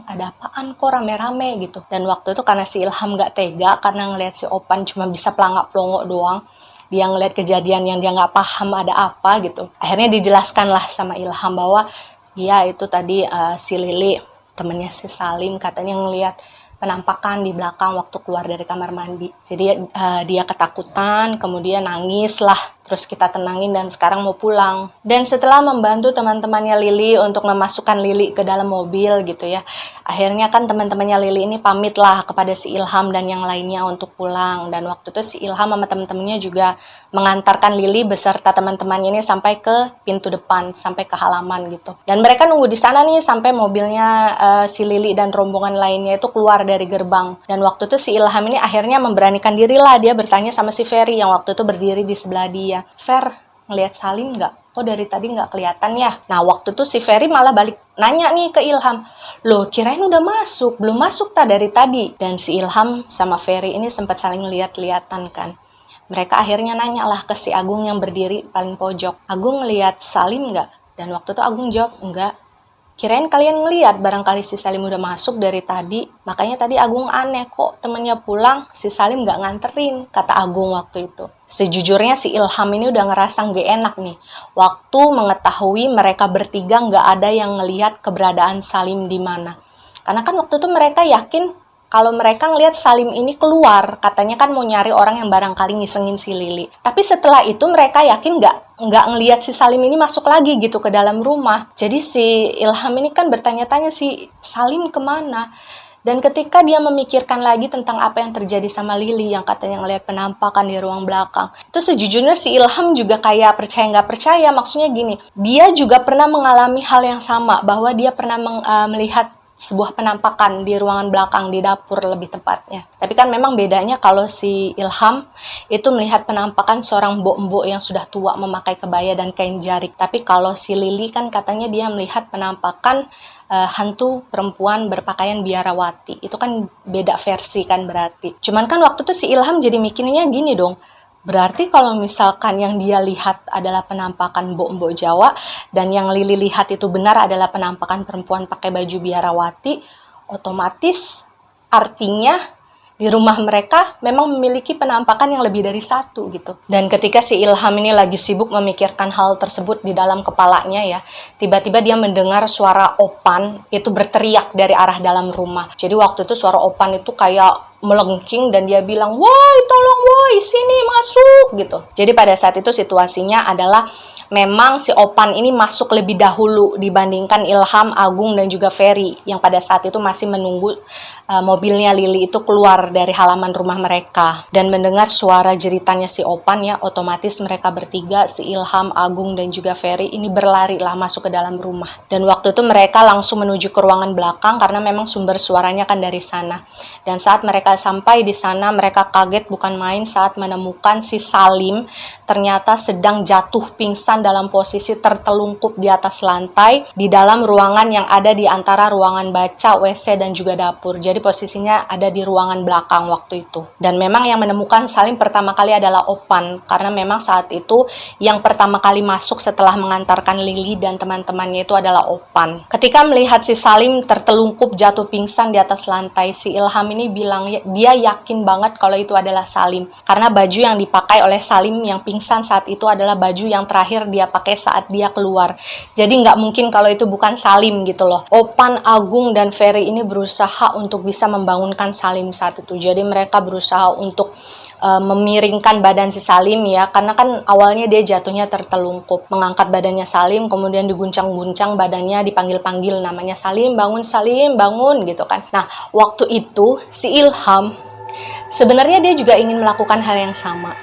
ada apaan kok rame-rame gitu. Dan waktu itu karena si Ilham nggak tega, karena ngelihat si Opan cuma bisa pelangak-pelongok doang, dia ngelihat kejadian yang dia nggak paham ada apa gitu. Akhirnya dijelaskan lah sama Ilham bahwa iya itu tadi si Lili, temennya si Salim, katanya ngelihat penampakan di belakang waktu keluar dari kamar mandi. Jadi dia ketakutan, kemudian nangis lah. Terus kita tenangin dan sekarang mau pulang. Dan setelah membantu teman-temannya Lili untuk memasukkan Lili ke dalam mobil gitu ya, akhirnya kan teman-temannya Lili ini pamit lah kepada si Ilham dan yang lainnya untuk pulang. Dan waktu itu si Ilham sama teman-temannya juga mengantarkan Lili beserta teman-temannya ini sampai ke pintu depan, sampai ke halaman gitu. Dan mereka nunggu di sana nih sampai mobilnya si Lili dan rombongan lainnya itu keluar dari gerbang. Dan waktu itu si Ilham ini akhirnya memberanikan diri lah, dia bertanya sama si Ferry yang waktu itu berdiri di sebelah dia. Fer, ngelihat Salim nggak? Kok dari tadi nggak kelihatan ya? Nah, waktu itu si Ferry malah balik nanya nih ke Ilham. Loh, kirain udah masuk. Belum masuk dari tadi. Dan si Ilham sama Ferry ini sempat saling lihat-lihatan kan. Mereka akhirnya nanya lah ke si Agung yang berdiri paling pojok. Agung ngelihat Salim nggak? Dan waktu itu Agung jawab, enggak. Kirain kalian ngeliat barangkali si Salim udah masuk dari tadi. Makanya tadi Agung aneh, kok temennya pulang si Salim gak nganterin, kata Agung waktu itu. Sejujurnya si Ilham ini udah ngerasa gak enak nih, waktu mengetahui mereka bertiga gak ada yang ngelihat keberadaan Salim di mana. Karena kan waktu itu mereka yakin kalau mereka ngelihat Salim ini keluar, katanya kan mau nyari orang yang barangkali ngisengin si Lili. Tapi setelah itu mereka yakin nggak ngelihat si Salim ini masuk lagi gitu ke dalam rumah. Jadi si Ilham ini kan bertanya-tanya si Salim kemana. Dan ketika dia memikirkan lagi tentang apa yang terjadi sama Lili yang katanya ngelihat penampakan di ruang belakang, itu sejujurnya si Ilham juga kayak percaya nggak percaya. Maksudnya gini, dia juga pernah mengalami hal yang sama, bahwa dia pernah melihat sebuah penampakan di ruangan belakang, di dapur lebih tepatnya. Tapi kan memang bedanya kalau si Ilham itu melihat penampakan seorang mbok-mbok yang sudah tua memakai kebaya dan kain jarik. Tapi kalau si Lili kan katanya dia melihat penampakan hantu perempuan berpakaian biarawati. Itu kan beda versi kan berarti. Cuman kan waktu itu si Ilham jadi mikirnya gini dong, berarti kalau misalkan yang dia lihat adalah penampakan mbok-mbok Jawa dan yang Lili lihat itu benar adalah penampakan perempuan pakai baju biarawati, otomatis artinya di rumah mereka memang memiliki penampakan yang lebih dari satu gitu. Dan ketika si Ilham ini lagi sibuk memikirkan hal tersebut di dalam kepalanya ya, tiba-tiba dia mendengar suara Opan itu berteriak dari arah dalam rumah. Jadi waktu itu suara Opan itu kayak melengking dan dia bilang, "Woi, tolong woi, sini masuk," gitu. Jadi pada saat itu situasinya adalah memang si Opan ini masuk lebih dahulu dibandingkan Ilham, Agung, dan juga Ferry yang pada saat itu masih menunggu mobilnya Lili itu keluar dari halaman rumah mereka. Dan mendengar suara jeritannya si Opan ya, otomatis mereka bertiga, si Ilham, Agung, dan juga Ferry ini berlari lah masuk ke dalam rumah. Dan waktu itu mereka langsung menuju ke ruangan belakang karena memang sumber suaranya kan dari sana. Dan saat mereka sampai di sana, mereka kaget bukan main saat menemukan si Salim ternyata sedang jatuh pingsan dalam posisi tertelungkup di atas lantai di dalam ruangan yang ada di antara ruangan baca, WC, dan juga dapur. Jadi posisinya ada di ruangan belakang waktu itu. Dan memang yang menemukan Salim pertama kali adalah Opan, karena memang saat itu yang pertama kali masuk setelah mengantarkan Lili dan teman-temannya itu adalah Opan. Ketika melihat si Salim tertelungkup jatuh pingsan di atas lantai, si Ilham ini bilang dia yakin banget kalau itu adalah Salim, karena baju yang dipakai oleh Salim yang pingsan saat itu adalah baju yang terakhir dia pakai saat dia keluar. Jadi nggak mungkin kalau itu bukan Salim gitu loh. Opan, Agung, dan Ferry ini berusaha untuk bisa membangunkan Salim saat itu. Jadi mereka berusaha untuk memiringkan badan si Salim ya, karena kan awalnya dia jatuhnya tertelungkup. Mengangkat badannya Salim, kemudian diguncang-guncang badannya, dipanggil-panggil namanya, Salim bangun gitu kan. Nah, waktu itu si Ilham sebenarnya dia juga ingin melakukan hal yang sama.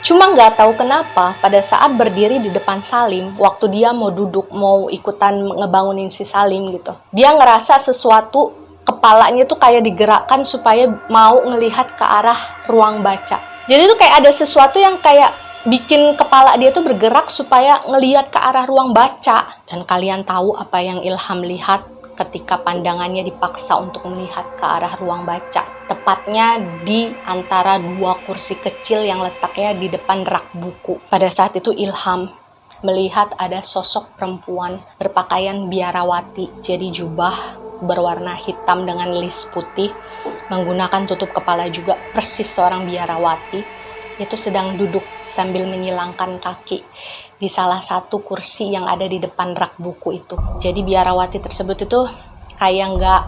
Cuma nggak tahu kenapa pada saat berdiri di depan Salim, waktu dia mau duduk, mau ikutan ngebangunin si Salim gitu, dia ngerasa sesuatu, kepalanya tuh kayak digerakkan supaya mau ngelihat ke arah ruang baca. Jadi tuh kayak ada sesuatu yang kayak bikin kepala dia tuh bergerak supaya ngelihat ke arah ruang baca. Dan kalian tahu apa yang Ilham lihat ketika pandangannya dipaksa untuk melihat ke arah ruang baca, tepatnya di antara dua kursi kecil yang letaknya di depan rak buku. Pada saat itu Ilham melihat ada sosok perempuan berpakaian biarawati, jadi jubah berwarna hitam dengan lis putih, menggunakan tutup kepala juga persis seorang biarawati. Itu sedang duduk sambil menyilangkan kaki di salah satu kursi yang ada di depan rak buku itu. Jadi biarawati tersebut itu kayak nggak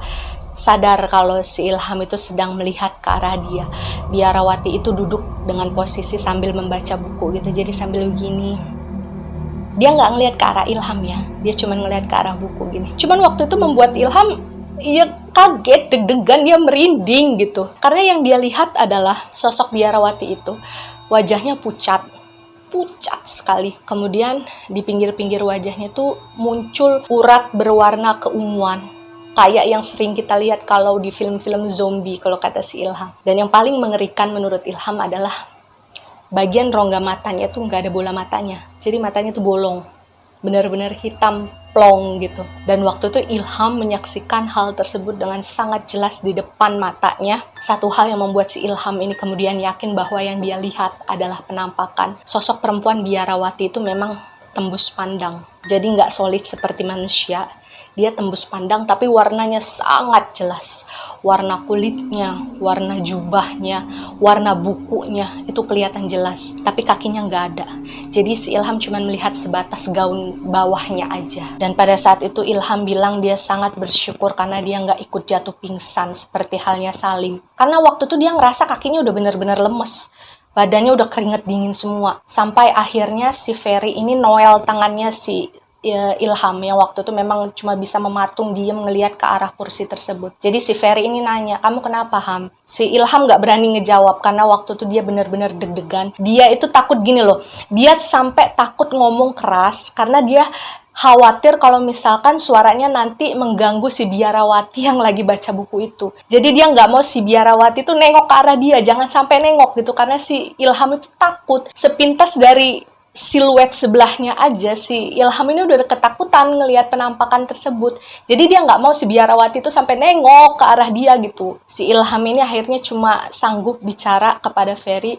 sadar kalau si Ilham itu sedang melihat ke arah dia. Biarawati itu duduk dengan posisi sambil membaca buku gitu, jadi sambil begini. Dia nggak ngelihat ke arah Ilham ya, dia cuma ngelihat ke arah buku gini. Cuman waktu itu membuat Ilham kaget, deg-degan, dia merinding gitu. Karena yang dia lihat adalah sosok biarawati itu, wajahnya pucat sekali. Kemudian di pinggir-pinggir wajahnya tuh muncul urat berwarna keunguan, kayak yang sering kita lihat kalau di film-film zombie kalau kata si Ilham. Dan yang paling mengerikan menurut Ilham adalah bagian rongga matanya tuh nggak ada bola matanya, jadi matanya tuh bolong, benar-benar hitam plong gitu. Dan waktu itu Ilham menyaksikan hal tersebut dengan sangat jelas di depan matanya. Satu hal yang membuat si Ilham ini kemudian yakin bahwa yang dia lihat adalah penampakan sosok perempuan biarawati itu memang tembus pandang. Jadi nggak solid seperti manusia, dia tembus pandang tapi warnanya sangat jelas. Warna kulitnya, warna jubahnya, warna bukunya itu kelihatan jelas. Tapi kakinya nggak ada. Jadi si Ilham cuma melihat sebatas gaun bawahnya aja. Dan pada saat itu Ilham bilang dia sangat bersyukur karena dia nggak ikut jatuh pingsan seperti halnya Salim. Karena waktu itu dia ngerasa kakinya udah benar-benar lemes. Badannya udah keringet dingin semua. Sampai akhirnya si Ferry ini noel tangannya si Ilham yang waktu itu memang cuma bisa mematung diem ngelihat ke arah kursi tersebut. Jadi si Ferry ini nanya, kamu kenapa Ham? Si Ilham gak berani ngejawab karena waktu itu dia benar-benar deg-degan. Dia itu takut gini loh, dia sampai takut ngomong keras karena dia khawatir kalau misalkan suaranya nanti mengganggu si biarawati yang lagi baca buku itu. Jadi dia nggak mau si biarawati itu nengok ke arah dia, jangan sampai nengok gitu, karena si Ilham itu takut. Sepintas dari siluet sebelahnya aja si Ilham ini udah ketakutan ngelihat penampakan tersebut. Jadi dia nggak mau si biarawati itu sampai nengok ke arah dia gitu. Si Ilham ini akhirnya cuma sanggup bicara kepada Ferry,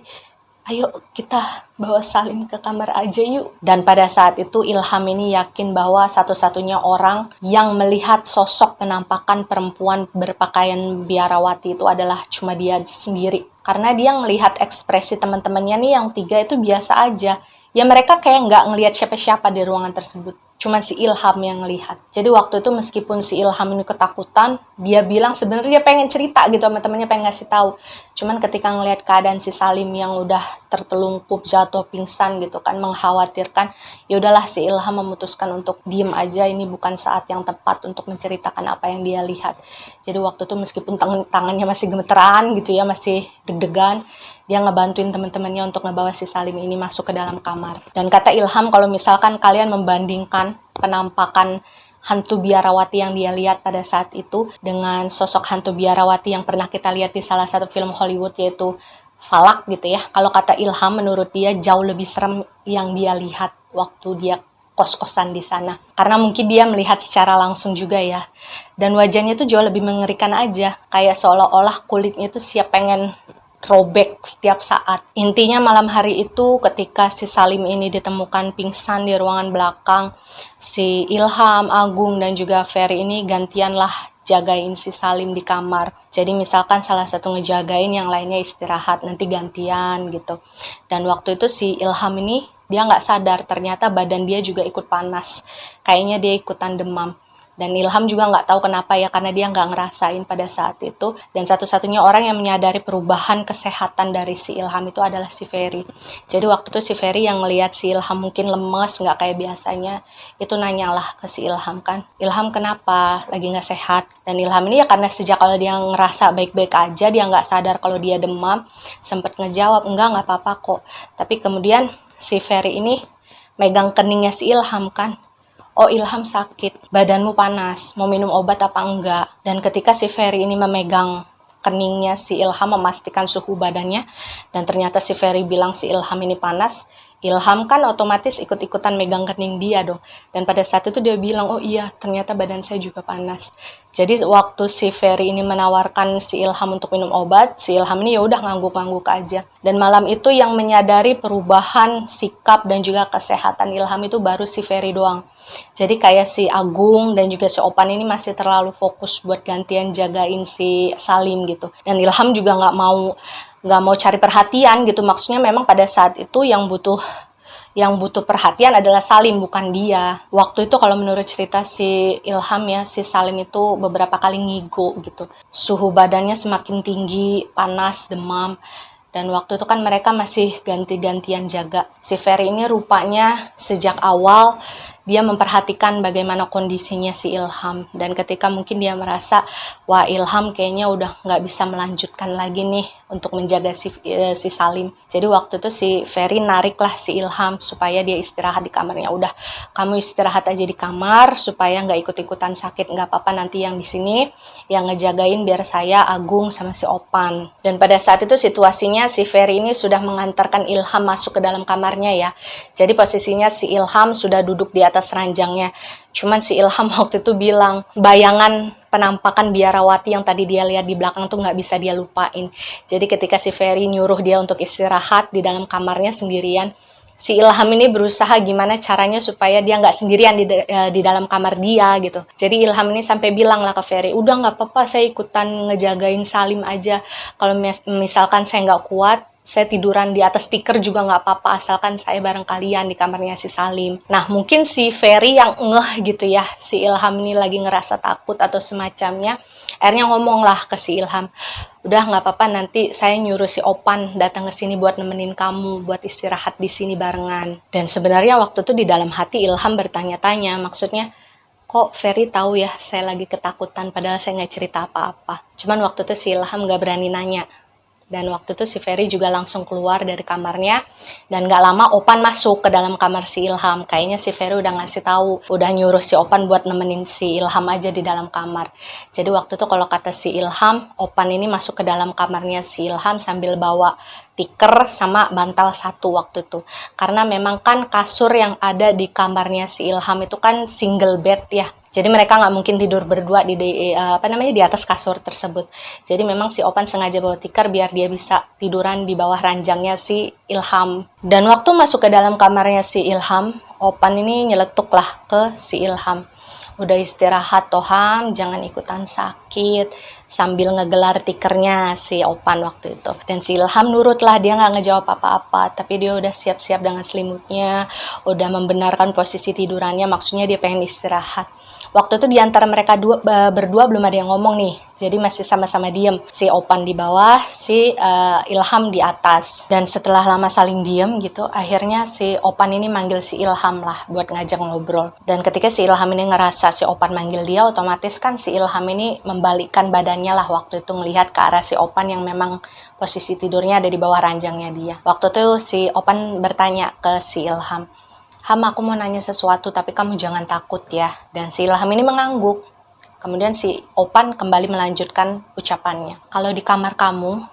ayo kita bawa Salim ke kamar aja yuk. Dan pada saat itu Ilham ini yakin bahwa satu-satunya orang yang melihat sosok penampakan perempuan berpakaian biarawati itu adalah cuma dia sendiri. Karena dia ngelihat ekspresi teman-temannya nih yang tiga itu biasa aja. Ya mereka kayak nggak ngelihat siapa-siapa di ruangan tersebut. Cuma si Ilham yang ngelihat. Jadi waktu itu meskipun si Ilham ini ketakutan, dia bilang sebenarnya dia pengen cerita gitu sama temennya, pengen ngasih tahu. Cuman ketika ngelihat keadaan si Salim yang udah tertelungkup, jatuh pingsan gitu kan, mengkhawatirkan, ya udahlah si Ilham memutuskan untuk diem aja, ini bukan saat yang tepat untuk menceritakan apa yang dia lihat. Jadi waktu itu meskipun tangannya masih gemeteran gitu ya, masih deg-degan, dia ngebantuin teman-temannya untuk ngebawa si Salim ini masuk ke dalam kamar. Dan kata Ilham, kalau misalkan kalian membandingkan penampakan hantu biarawati yang dia lihat pada saat itu dengan sosok hantu biarawati yang pernah kita lihat di salah satu film Hollywood yaitu Falak gitu ya. Kalau kata Ilham, menurut dia jauh lebih serem yang dia lihat waktu dia kos-kosan di sana. Karena mungkin dia melihat secara langsung juga ya. Dan wajahnya tuh jauh lebih mengerikan aja. Kayak seolah-olah kulitnya tuh siap pengen robek setiap saat. Intinya malam hari itu ketika si Salim ini ditemukan pingsan di ruangan belakang, si Ilham, Agung, dan juga Ferry ini gantianlah jagain si Salim di kamar. Jadi misalkan salah satu ngejagain, yang lainnya istirahat, nanti gantian gitu. Dan waktu itu si Ilham ini dia nggak sadar ternyata badan dia juga ikut panas. Kayaknya dia ikutan demam. Dan Ilham juga nggak tahu kenapa ya, karena dia nggak ngerasain pada saat itu. Dan satu-satunya orang yang menyadari perubahan kesehatan dari si Ilham itu adalah si Ferry. Jadi waktu itu si Ferry yang ngelihat si Ilham mungkin lemes, nggak kayak biasanya, itu nanyalah ke si Ilham kan, Ilham kenapa, lagi nggak sehat? Dan Ilham ini ya karena sejak kalau dia ngerasa baik-baik aja, dia nggak sadar kalau dia demam, sempet ngejawab, nggak apa-apa kok. Tapi kemudian si Ferry ini megang keningnya si Ilham kan, oh Ilham sakit, badanmu panas, mau minum obat apa enggak? Dan ketika si Ferry ini memegang keningnya si Ilham, memastikan suhu badannya, dan ternyata si Ferry bilang si Ilham ini panas, Ilham kan otomatis ikut-ikutan megang kening dia dong. Dan pada saat itu dia bilang, oh iya ternyata badan saya juga panas. Jadi waktu si Ferry ini menawarkan si Ilham untuk minum obat, si Ilham ini ya udah ngangguk-ngangguk aja. Dan malam itu yang menyadari perubahan sikap dan juga kesehatan Ilham itu baru si Ferry doang. Jadi kayak si Agung dan juga si Opan ini masih terlalu fokus buat gantian jagain si Salim gitu. Dan Ilham juga nggak mau cari perhatian gitu. Maksudnya memang pada saat itu yang butuh perhatian adalah Salim, bukan dia. Waktu itu kalau menurut cerita si Ilham ya, si Salim itu beberapa kali ngigo gitu. Suhu badannya semakin tinggi, panas, demam. Dan waktu itu kan mereka masih ganti-gantian jaga. Si Ferry ini rupanya sejak awal dia memperhatikan bagaimana kondisinya si Ilham. Dan ketika mungkin dia merasa, wah Ilham kayaknya udah nggak bisa melanjutkan lagi nih untuk menjaga si Salim. Jadi waktu itu si Ferry nariklah si Ilham supaya dia istirahat di kamarnya. Udah, kamu istirahat aja di kamar supaya nggak ikut-ikutan sakit. Nggak apa-apa, nanti yang di sini yang ngejagain biar saya, Agung, sama si Opan. Dan pada saat itu situasinya si Ferry ini sudah mengantarkan Ilham masuk ke dalam kamarnya ya. Jadi posisinya si Ilham sudah duduk di atas ranjangnya. Cuman si Ilham waktu itu bilang, bayangan penampakan biarawati yang tadi dia lihat di belakang tuh nggak bisa dia lupain. Jadi ketika si Ferry nyuruh dia untuk istirahat di dalam kamarnya sendirian, si Ilham ini berusaha gimana caranya supaya dia nggak sendirian di dalam kamar dia gitu. Jadi Ilham ini sampai bilang lah ke Ferry, udah nggak apa-apa, saya ikutan ngejagain Salim aja. Kalau misalkan saya nggak kuat, saya tiduran di atas tikar juga nggak apa-apa, asalkan saya bareng kalian di kamarnya si Salim. Nah mungkin si Ferry yang ngeh gitu ya, si Ilham ini lagi ngerasa takut atau semacamnya, akhirnya ngomong lah ke si Ilham, udah nggak apa-apa, nanti saya nyuruh si Opan datang ke sini buat nemenin kamu, buat istirahat di sini barengan. Dan sebenarnya waktu itu di dalam hati Ilham bertanya-tanya, maksudnya, kok Ferry tahu ya saya lagi ketakutan padahal saya nggak cerita apa-apa. Cuman waktu itu si Ilham nggak berani nanya. Dan waktu itu si Ferry juga langsung keluar dari kamarnya. Dan gak lama Opan masuk ke dalam kamar si Ilham. Kayaknya si Ferry udah ngasih tahu, udah nyuruh si Opan buat nemenin si Ilham aja di dalam kamar. Jadi waktu itu kalau kata si Ilham, Opan ini masuk ke dalam kamarnya si Ilham sambil bawa tikar sama bantal satu waktu itu. Karena memang kan kasur yang ada di kamarnya si Ilham itu kan single bed ya. Jadi mereka nggak mungkin tidur berdua di atas kasur tersebut. Jadi memang si Opan sengaja bawa tikar biar dia bisa tiduran di bawah ranjangnya si Ilham. Dan waktu masuk ke dalam kamarnya si Ilham, Opan ini nyeletuk lah ke si Ilham. Udah istirahat Toham, jangan ikutan sakit, sambil ngegelar tikernya si Opan waktu itu. Dan si Ilham nurut lah, dia nggak ngejawab apa-apa, tapi dia udah siap-siap dengan selimutnya, udah membenarkan posisi tidurannya, maksudnya dia pengen istirahat. Waktu itu di antara mereka berdua belum ada yang ngomong nih, jadi masih sama-sama diem. Si Opan di bawah, si Ilham di atas. Dan setelah lama saling diem gitu, akhirnya si Opan ini manggil si Ilham lah buat ngajak ngobrol. Dan ketika si Ilham ini ngerasa si Opan manggil dia, otomatis kan si Ilham ini membalikkan badannya lah waktu itu ngelihat ke arah si Opan yang memang posisi tidurnya ada di bawah ranjangnya dia. Waktu itu si Opan bertanya ke si Ilham, Ham, aku mau nanya sesuatu tapi kamu jangan takut ya. Dan si Ilham ini mengangguk. Kemudian si Opan kembali melanjutkan ucapannya. Kalau di kamar kamu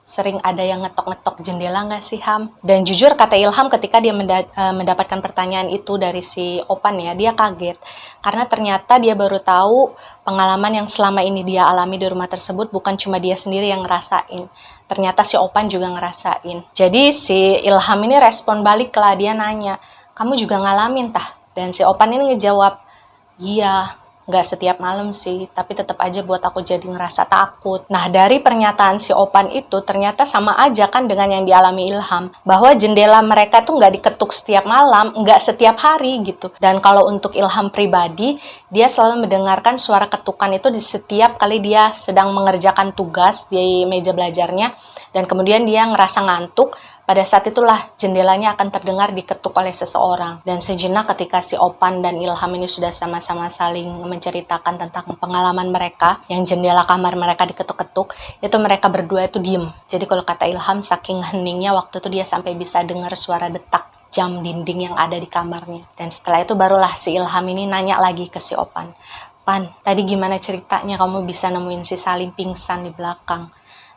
sering ada yang ngetok-ngetok jendela nggak sih Ham? Dan jujur kata Ilham ketika dia mendapatkan pertanyaan itu dari si Opan ya, dia kaget. Karena ternyata dia baru tahu pengalaman yang selama ini dia alami di rumah tersebut bukan cuma dia sendiri yang ngerasain. Ternyata si Opan juga ngerasain. Jadi si Ilham ini respon balik lah, dia nanya, kamu juga ngalamin tah? Dan si Opan ini ngejawab, iya, nggak setiap malam sih, tapi tetap aja buat aku jadi ngerasa takut. Nah, dari pernyataan si Opan itu ternyata sama aja kan dengan yang dialami Ilham, bahwa jendela mereka tuh nggak diketuk setiap malam, nggak setiap hari gitu. Dan kalau untuk Ilham pribadi, dia selalu mendengarkan suara ketukan itu di setiap kali dia sedang mengerjakan tugas di meja belajarnya, dan kemudian dia ngerasa ngantuk. Pada saat itulah jendelanya akan terdengar diketuk oleh seseorang. Dan sejenak ketika si Opan dan Ilham ini sudah sama-sama saling menceritakan tentang pengalaman mereka, yang jendela kamar mereka diketuk-ketuk, itu mereka berdua itu diem. Jadi kalau kata Ilham, saking heningnya waktu itu dia sampai bisa dengar suara detak jam dinding yang ada di kamarnya. Dan setelah itu barulah si Ilham ini nanya lagi ke si Opan, "Pan, tadi gimana ceritanya kamu bisa nemuin si Salim pingsan di belakang?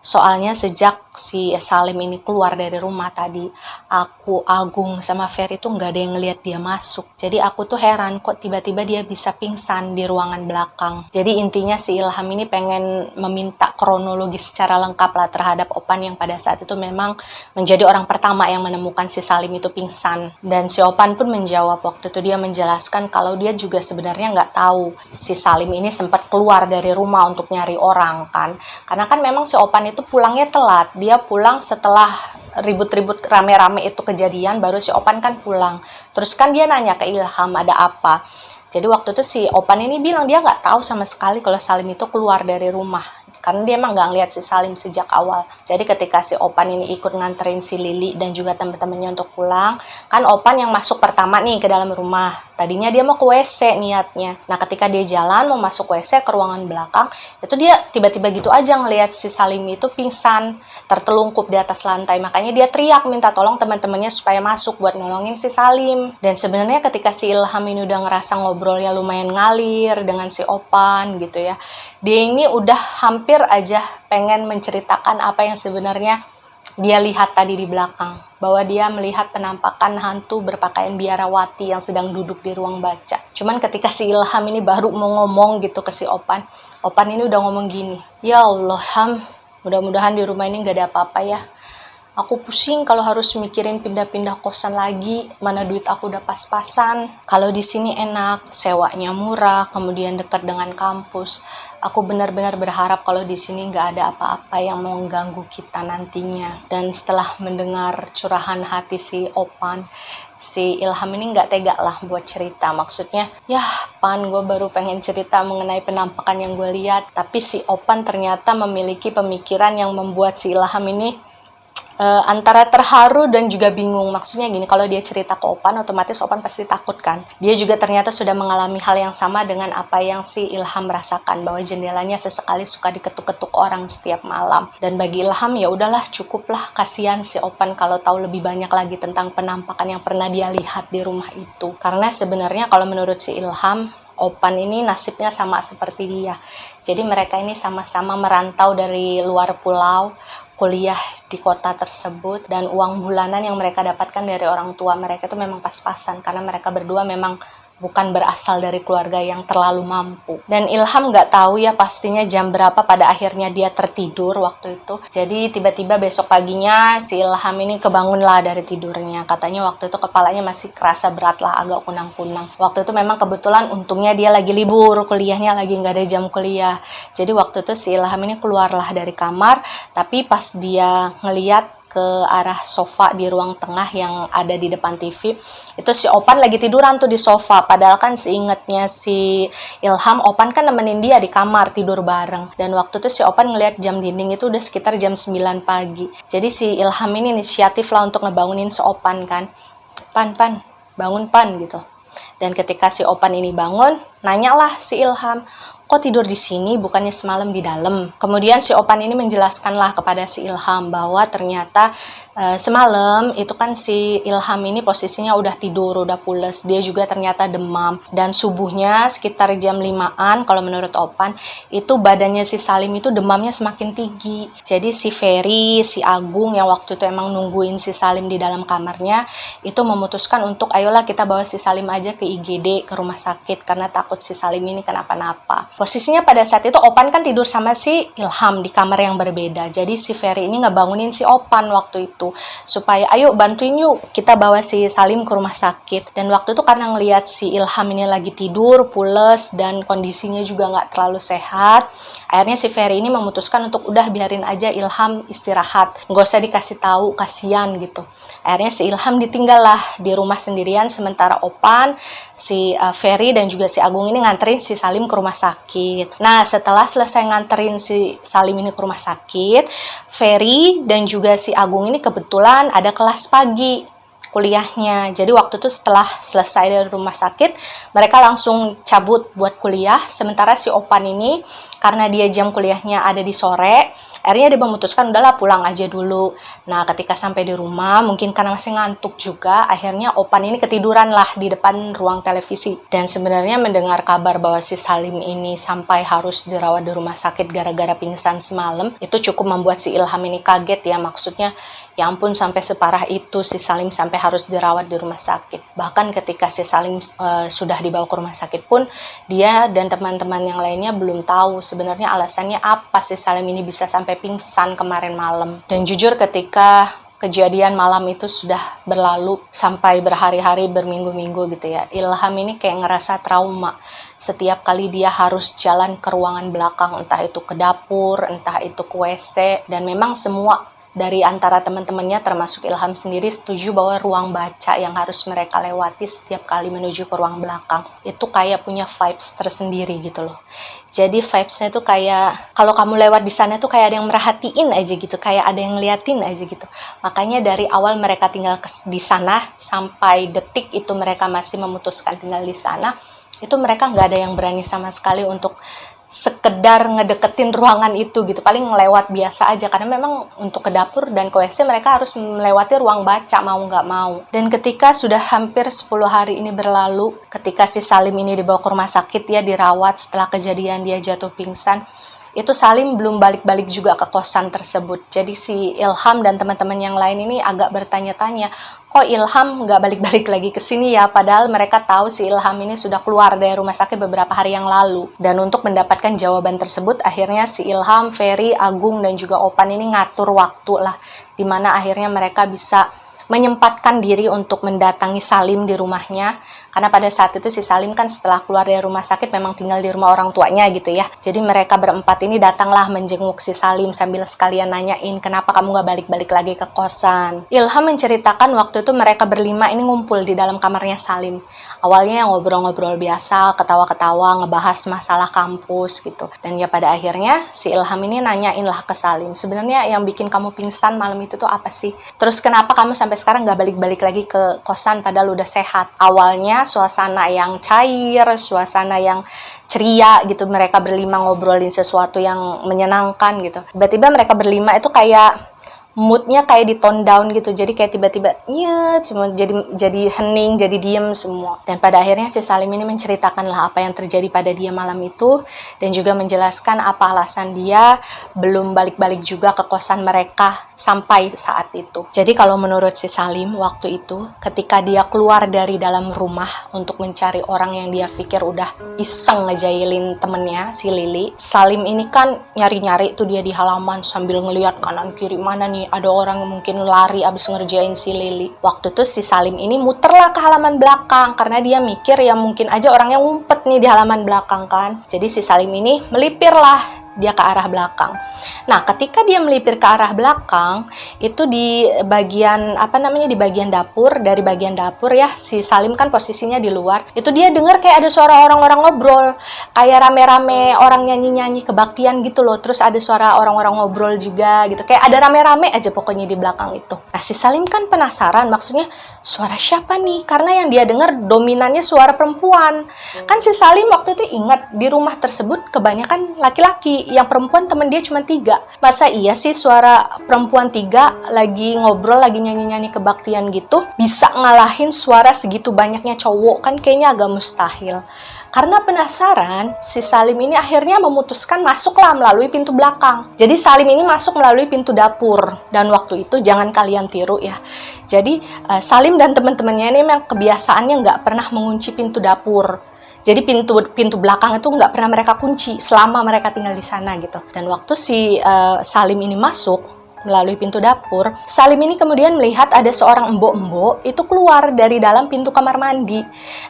Soalnya sejak si Salim ini keluar dari rumah tadi, aku, Agung, sama Ferry tuh nggak ada yang ngeliat dia masuk. Jadi aku tuh heran kok tiba-tiba dia bisa pingsan di ruangan belakang." Jadi intinya si Ilham ini pengen meminta kronologi secara lengkap lah terhadap Opan yang pada saat itu memang menjadi orang pertama yang menemukan si Salim itu pingsan. Dan si Opan pun menjawab waktu itu, dia menjelaskan kalau dia juga sebenarnya nggak tahu si Salim ini sempat keluar dari rumah untuk nyari orang kan. Karena kan memang si Opan itu pulangnya telat. Dia pulang setelah ribut-ribut rame-rame itu kejadian, baru si Opan kan pulang. Terus kan dia nanya ke Ilham ada apa. Jadi waktu itu si Opan ini bilang dia nggak tahu sama sekali kalau Salim itu keluar dari rumah. Karena dia emang nggak ngeliat si Salim sejak awal. Jadi ketika si Opan ini ikut nganterin si Lili dan juga temen-temennya untuk pulang, kan Opan yang masuk pertama nih ke dalam rumah. Tadinya dia mau ke WC niatnya. Nah ketika dia jalan mau masuk WC ke ruangan belakang, itu dia tiba-tiba gitu aja ngeliat si Salim itu pingsan, tertelungkup di atas lantai. Makanya dia teriak minta tolong teman-temannya supaya masuk buat nolongin si Salim. Dan sebenarnya ketika si Ilham ini udah ngerasa ngobrolnya lumayan ngalir dengan si Opan gitu ya, dia ini udah hampir aja pengen menceritakan apa yang sebenarnya dia lihat tadi di belakang, bahwa dia melihat penampakan hantu berpakaian biarawati yang sedang duduk di ruang baca. Cuman ketika si Ilham ini baru mau ngomong gitu ke si Opan, Opan ini udah ngomong gini, "Ya Allah Ham, mudah-mudahan di rumah ini gak ada apa-apa ya. Aku pusing kalau harus mikirin pindah-pindah kosan lagi, mana duit aku udah pas-pasan. Kalau di sini enak, sewanya murah, kemudian dekat dengan kampus. Aku benar-benar berharap kalau di sini nggak ada apa-apa yang mau mengganggu kita nantinya." Dan setelah mendengar curahan hati si Opan, si Ilham ini nggak tega lah buat cerita. Maksudnya, "Ya Pan, gue baru pengen cerita mengenai penampakan yang gue lihat." Tapi si Opan ternyata memiliki pemikiran yang membuat si Ilham ini antara terharu dan juga bingung. Maksudnya gini, kalau dia cerita ke Opan, otomatis Opan pasti takut kan. Dia juga ternyata sudah mengalami hal yang sama dengan apa yang si Ilham rasakan, bahwa jendelanya sesekali suka diketuk-ketuk orang setiap malam. Dan bagi Ilham ya udahlah, cukuplah, kasihan si Opan kalau tahu lebih banyak lagi tentang penampakan yang pernah dia lihat di rumah itu. Karena sebenarnya kalau menurut si Ilham, Opan ini nasibnya sama seperti dia. Jadi mereka ini sama-sama merantau dari luar pulau, kuliah di kota tersebut, dan uang bulanan yang mereka dapatkan dari orang tua mereka itu memang pas-pasan karena mereka berdua memang bukan berasal dari keluarga yang terlalu mampu. Dan Ilham nggak tahu ya pastinya jam berapa pada akhirnya dia tertidur waktu itu. Jadi tiba-tiba besok paginya si Ilham ini kebangun lah dari tidurnya. Katanya waktu itu kepalanya masih kerasa berat lah, agak kunang-kunang. Waktu itu memang kebetulan untungnya dia lagi libur, kuliahnya lagi nggak ada jam kuliah. Jadi waktu itu si Ilham ini keluarlah dari kamar, tapi pas dia ngeliat ke arah sofa di ruang tengah yang ada di depan TV, itu si Opan lagi tiduran tuh di sofa. Padahal kan seingetnya si Ilham, Opan kan nemenin dia di kamar tidur bareng. Dan waktu itu si Opan ngeliat jam dinding itu udah sekitar jam 9 pagi. Jadi si Ilham ini inisiatif lah untuk ngebangunin si Opan kan. Pan, bangun Pan gitu. Dan ketika si Opan ini bangun, nanyalah si Ilham, "Kok tidur di sini bukannya semalam di dalam?" Kemudian si Opan ini menjelaskanlah kepada si Ilham bahwa ternyata semalam itu kan si Ilham ini posisinya udah tidur, udah pules. Dia juga ternyata demam. Dan subuhnya sekitar jam 5-an, kalau menurut Opan, itu badannya si Salim itu demamnya semakin tinggi. Jadi si Ferry, si Agung yang waktu itu emang nungguin si Salim di dalam kamarnya, itu memutuskan untuk ayolah kita bawa si Salim aja ke IGD, ke rumah sakit, karena takut si Salim ini kenapa-napa. Posisinya pada saat itu Opan kan tidur sama si Ilham di kamar yang berbeda. Jadi si Ferry ini ngebangunin si Opan waktu itu supaya ayo bantuin yuk kita bawa si Salim ke rumah sakit. Dan waktu itu karena ngelihat si Ilham ini lagi tidur, pules dan kondisinya juga nggak terlalu sehat, akhirnya si Ferry ini memutuskan untuk udah biarin aja Ilham istirahat, nggak usah dikasih tahu, kasihan gitu. Akhirnya si Ilham ditinggal lah di rumah sendirian, sementara Opan, si Ferry dan juga si Agung ini nganterin si Salim ke rumah sakit. Nah, setelah selesai nganterin si Salim ini ke rumah sakit, Ferry dan juga si Agung ini kebetulan ada kelas pagi kuliahnya. Jadi waktu itu setelah selesai dari rumah sakit, mereka langsung cabut buat kuliah. Sementara si Opan ini, karena dia jam kuliahnya ada di sore, akhirnya dia memutuskan udahlah pulang aja dulu. Nah, ketika sampai di rumah, mungkin karena masih ngantuk juga, akhirnya Opan ini ketiduran lah di depan ruang televisi. Dan sebenarnya mendengar kabar bahwa si Salim ini sampai harus dirawat di rumah sakit gara-gara pingsan semalam, itu cukup membuat si Ilham ini kaget ya. Maksudnya, ya ampun sampai separah itu si Salim sampai harus dirawat di rumah sakit. Bahkan ketika si Salim sudah dibawa ke rumah sakit pun, dia dan teman-teman yang lainnya belum tahu sebenarnya alasannya apa si Salim ini bisa sampai pingsan kemarin malam. Dan jujur ketika kejadian malam itu sudah berlalu sampai berhari-hari, berminggu-minggu gitu ya, Ilham ini kayak ngerasa trauma. Setiap kali dia harus jalan ke ruangan belakang, entah itu ke dapur, entah itu ke WC, dan memang semua dari antara teman-temannya termasuk Ilham sendiri setuju bahwa ruang baca yang harus mereka lewati setiap kali menuju ke ruang belakang itu kayak punya vibes tersendiri gitu loh. Jadi vibes-nya tuh kayak kalau kamu lewat di sana tuh kayak ada yang merhatiin aja gitu, kayak ada yang ngeliatin aja gitu. Makanya dari awal mereka tinggal di sana sampai detik itu mereka masih memutuskan tinggal di sana, itu mereka nggak ada yang berani sama sekali untuk sekedar ngedeketin ruangan itu gitu, paling ngelewat biasa aja karena memang untuk ke dapur dan ke WC mereka harus melewati ruang baca mau nggak mau. Dan ketika sudah hampir 10 hari ini berlalu, ketika si Salim ini dibawa ke rumah sakit, dia dirawat setelah kejadian dia jatuh pingsan, itu Salim belum balik-balik juga ke kosan tersebut. Jadi si Ilham dan teman-teman yang lain ini agak bertanya-tanya, kok Ilham nggak balik-balik lagi ke sini ya? Padahal mereka tahu si Ilham ini sudah keluar dari rumah sakit beberapa hari yang lalu. Dan untuk mendapatkan jawaban tersebut, akhirnya si Ilham, Ferry, Agung, dan juga Opan ini ngatur waktu lah, dimana akhirnya mereka bisa menyempatkan diri untuk mendatangi Salim di rumahnya. Karena pada saat itu si Salim kan setelah keluar dari rumah sakit memang tinggal di rumah orang tuanya gitu ya. Jadi mereka berempat ini datanglah menjenguk si Salim sambil sekalian nanyain kenapa kamu gak balik-balik lagi ke kosan. Ilham menceritakan waktu itu mereka berlima ini ngumpul di dalam kamarnya Salim. Awalnya ngobrol-ngobrol biasa, ketawa-ketawa, ngebahas masalah kampus gitu. Dan ya pada akhirnya si Ilham ini nanyain lah ke Salim, sebenarnya yang bikin kamu pingsan malam itu tuh apa sih? Terus kenapa kamu sampai sekarang gak balik-balik lagi ke kosan padahal udah sehat? Awalnya suasana yang cair, suasana yang ceria gitu, mereka berlima ngobrolin sesuatu yang menyenangkan gitu. Tiba-tiba mereka berlima itu kayak moodnya kayak di tone down gitu, jadi kayak tiba-tiba nyet semua, jadi hening, jadi diem semua. Dan pada akhirnya si Salim ini menceritakan lah apa yang terjadi pada dia malam itu, dan juga menjelaskan apa alasan dia belum balik-balik juga ke kosan mereka sampai saat itu. Jadi kalau menurut si Salim waktu itu, ketika dia keluar dari dalam rumah untuk mencari orang yang dia pikir udah iseng ngejailin temennya, si Lili, Salim ini kan nyari-nyari tuh dia di halaman sambil ngeliat kanan kiri mana nih ada orang yang mungkin lari abis ngerjain si Lili. Waktu itu si Salim ini muterlah ke halaman belakang karena dia mikir ya mungkin aja orangnya ngumpet nih di halaman belakang kan. Jadi si Salim ini melipirlah dia ke arah belakang. Nah, ketika dia melipir ke arah belakang, itu di bagian di bagian dapur, dari bagian dapur ya, si Salim kan posisinya di luar. Itu dia dengar kayak ada suara orang-orang ngobrol, kayak rame-rame orang nyanyi-nyanyi kebaktian gitu loh. Terus ada suara orang-orang ngobrol juga gitu. Kayak ada rame-rame aja pokoknya di belakang itu. Nah, si Salim kan penasaran, maksudnya suara siapa nih? Karena yang dia dengar dominannya suara perempuan. Kan si Salim waktu itu ingat di rumah tersebut kebanyakan laki-laki, yang perempuan temen dia cuma 3. Masa iya sih suara perempuan 3 lagi ngobrol, lagi nyanyi-nyanyi kebaktian gitu bisa ngalahin suara segitu banyaknya cowok? Kan kayaknya agak mustahil. Karena penasaran, si Salim ini akhirnya memutuskan masuklah melalui pintu belakang. Jadi Salim ini masuk melalui pintu dapur. Dan waktu itu jangan kalian tiru ya. Jadi Salim dan teman-temannya ini memang kebiasaannya nggak pernah mengunci pintu dapur. Jadi pintu belakang itu nggak pernah mereka kunci selama mereka tinggal di sana gitu. Dan waktu si Salim ini masuk melalui pintu dapur, Salim ini kemudian melihat ada seorang embok-embok itu keluar dari dalam pintu kamar mandi.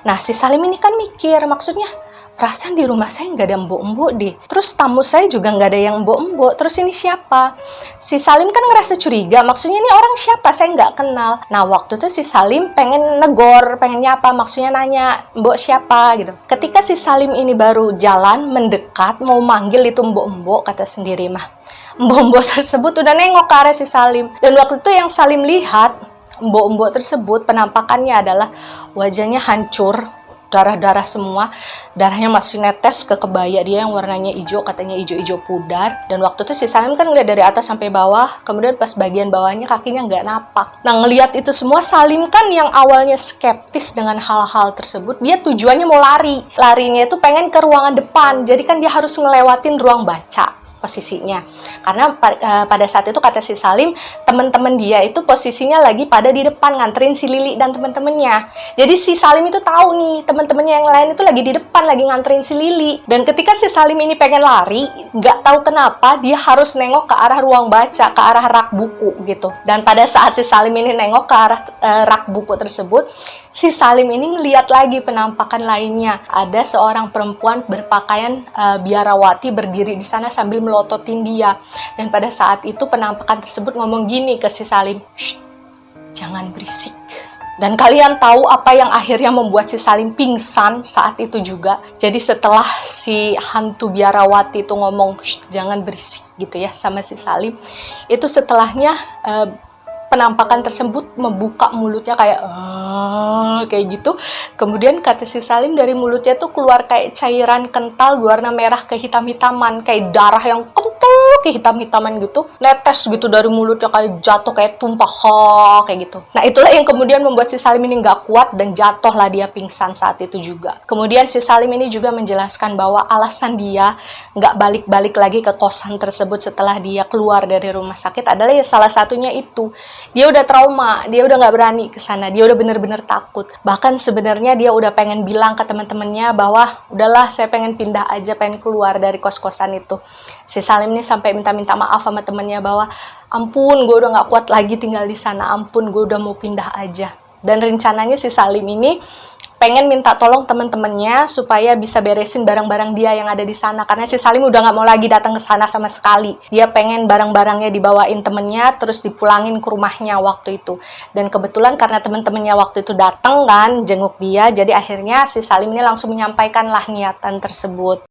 Nah, si Salim ini kan mikir, maksudnya perasaan di rumah saya nggak ada embok-embok deh. Terus tamu saya juga nggak ada yang embok-embok. Terus ini siapa? Si Salim kan ngerasa curiga. Maksudnya ini orang siapa? Saya nggak kenal. Nah, waktu itu si Salim pengen negor, pengen nyapa. Maksudnya nanya, embok siapa gitu. Ketika si Salim ini baru jalan, mendekat, mau manggil itu embok-embok, kata sendiri mah. Embok-embok tersebut udah nengok ke arah si Salim. Dan waktu itu yang Salim lihat, embok-embok tersebut penampakannya adalah wajahnya hancur, darah-darah semua, darahnya masih netes ke kebaya dia yang warnanya hijau, katanya hijau-hijau pudar. Dan waktu itu si Salim kan ngeliat dari atas sampai bawah, kemudian pas bagian bawahnya kakinya nggak napak. Nah, ngeliat itu semua, Salim kan yang awalnya skeptis dengan hal-hal tersebut, dia tujuannya mau lari. Larinya itu pengen ke ruangan depan, jadi kan dia harus ngelewatin ruang baca posisinya. Karena pada saat itu kata si Salim, teman-teman dia itu posisinya lagi pada di depan nganterin si Lili dan teman-temannya. Jadi si Salim itu tahu nih, teman-temannya yang lain itu lagi di depan lagi nganterin si Lili. Dan ketika si Salim ini pengen lari, nggak tahu kenapa dia harus nengok ke arah ruang baca, ke arah rak buku gitu. Dan pada saat si Salim ini nengok ke arah rak buku tersebut, si Salim ini ngeliat lagi penampakan lainnya. Ada seorang perempuan berpakaian biarawati berdiri di sana sambil melototin dia. Dan pada saat itu penampakan tersebut ngomong gini ke si Salim, "Shh, jangan berisik." Dan kalian tahu apa yang akhirnya membuat si Salim pingsan saat itu juga. Jadi setelah si hantu biarawati itu ngomong, "Shh, jangan berisik," gitu ya sama si Salim, itu setelahnya penampakan tersebut membuka mulutnya kayak gitu. Kemudian kata si Salim dari mulutnya tuh keluar kayak cairan kental berwarna merah kehitam-hitaman, kayak darah yang kental kehitam-hitaman gitu, netes gitu dari mulutnya, kayak jatuh, kayak tumpah kayak gitu. Nah, itulah yang kemudian membuat si Salim ini nggak kuat dan jatuhlah dia pingsan saat itu juga. Kemudian si Salim ini juga menjelaskan bahwa alasan dia nggak balik-balik lagi ke kosan tersebut setelah dia keluar dari rumah sakit adalah ya salah satunya itu, dia udah trauma, dia udah nggak berani ke sana, dia udah bener-bener takut. Bahkan sebenarnya dia udah pengen bilang ke teman-temannya bahwa udahlah saya pengen pindah aja, pengen keluar dari kos-kosan itu. Si Salim ini sampai minta-minta maaf sama temannya bahwa ampun, gue udah nggak kuat lagi tinggal di sana, ampun, gue udah mau pindah aja. Dan rencananya si Salim ini pengen minta tolong teman-temannya supaya bisa beresin barang-barang dia yang ada di sana, karena si Salim udah nggak mau lagi datang ke sana sama sekali. Dia pengen barang-barangnya dibawain temennya terus dipulangin ke rumahnya waktu itu. Dan kebetulan karena teman-temannya waktu itu datang kan jenguk dia, jadi akhirnya si Salim ini langsung menyampaikanlah niatan tersebut.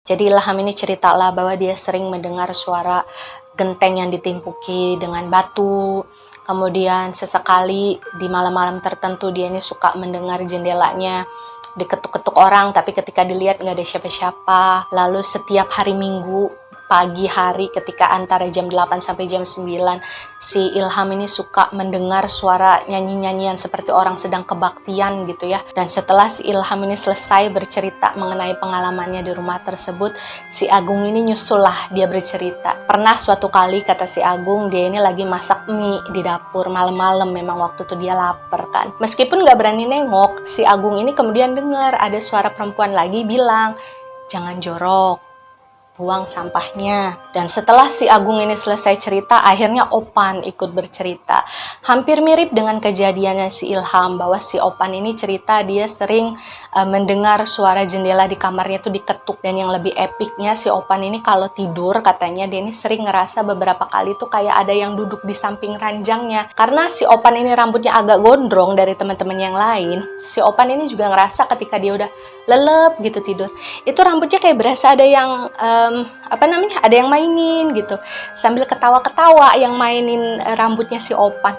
Jadi Ilham ini ceritalah bahwa dia sering mendengar suara genteng yang ditimpuki dengan batu. Kemudian sesekali di malam-malam tertentu dia ini suka mendengar jendelanya diketuk-ketuk orang, tapi ketika dilihat nggak ada siapa-siapa. Lalu setiap hari Minggu pagi hari ketika antara jam 8 sampai jam 9, si Ilham ini suka mendengar suara nyanyi-nyanyian seperti orang sedang kebaktian gitu ya. Dan setelah si Ilham ini selesai bercerita mengenai pengalamannya di rumah tersebut, si Agung ini nyusul lah, dia bercerita. Pernah suatu kali, kata si Agung, dia ini lagi masak mie di dapur malam-malam, memang waktu itu dia lapar kan. Meskipun nggak berani nengok, si Agung ini kemudian dengar ada suara perempuan lagi bilang, "Jangan jorok, buang sampahnya." Dan setelah si Agung ini selesai cerita, akhirnya Opan ikut bercerita. Hampir mirip dengan kejadiannya si Ilham, bahwa si Opan ini cerita dia sering mendengar suara jendela di kamarnya itu diketuk. Dan yang lebih epiknya, si Opan ini kalau tidur katanya dia ini sering ngerasa beberapa kali tuh kayak ada yang duduk di samping ranjangnya. Karena si Opan ini rambutnya agak gondrong dari teman-teman yang lain, si Opan ini juga ngerasa ketika dia udah lelep gitu tidur, itu rambutnya kayak berasa ada yang ada yang mainin gitu, sambil ketawa-ketawa yang mainin rambutnya si Opan.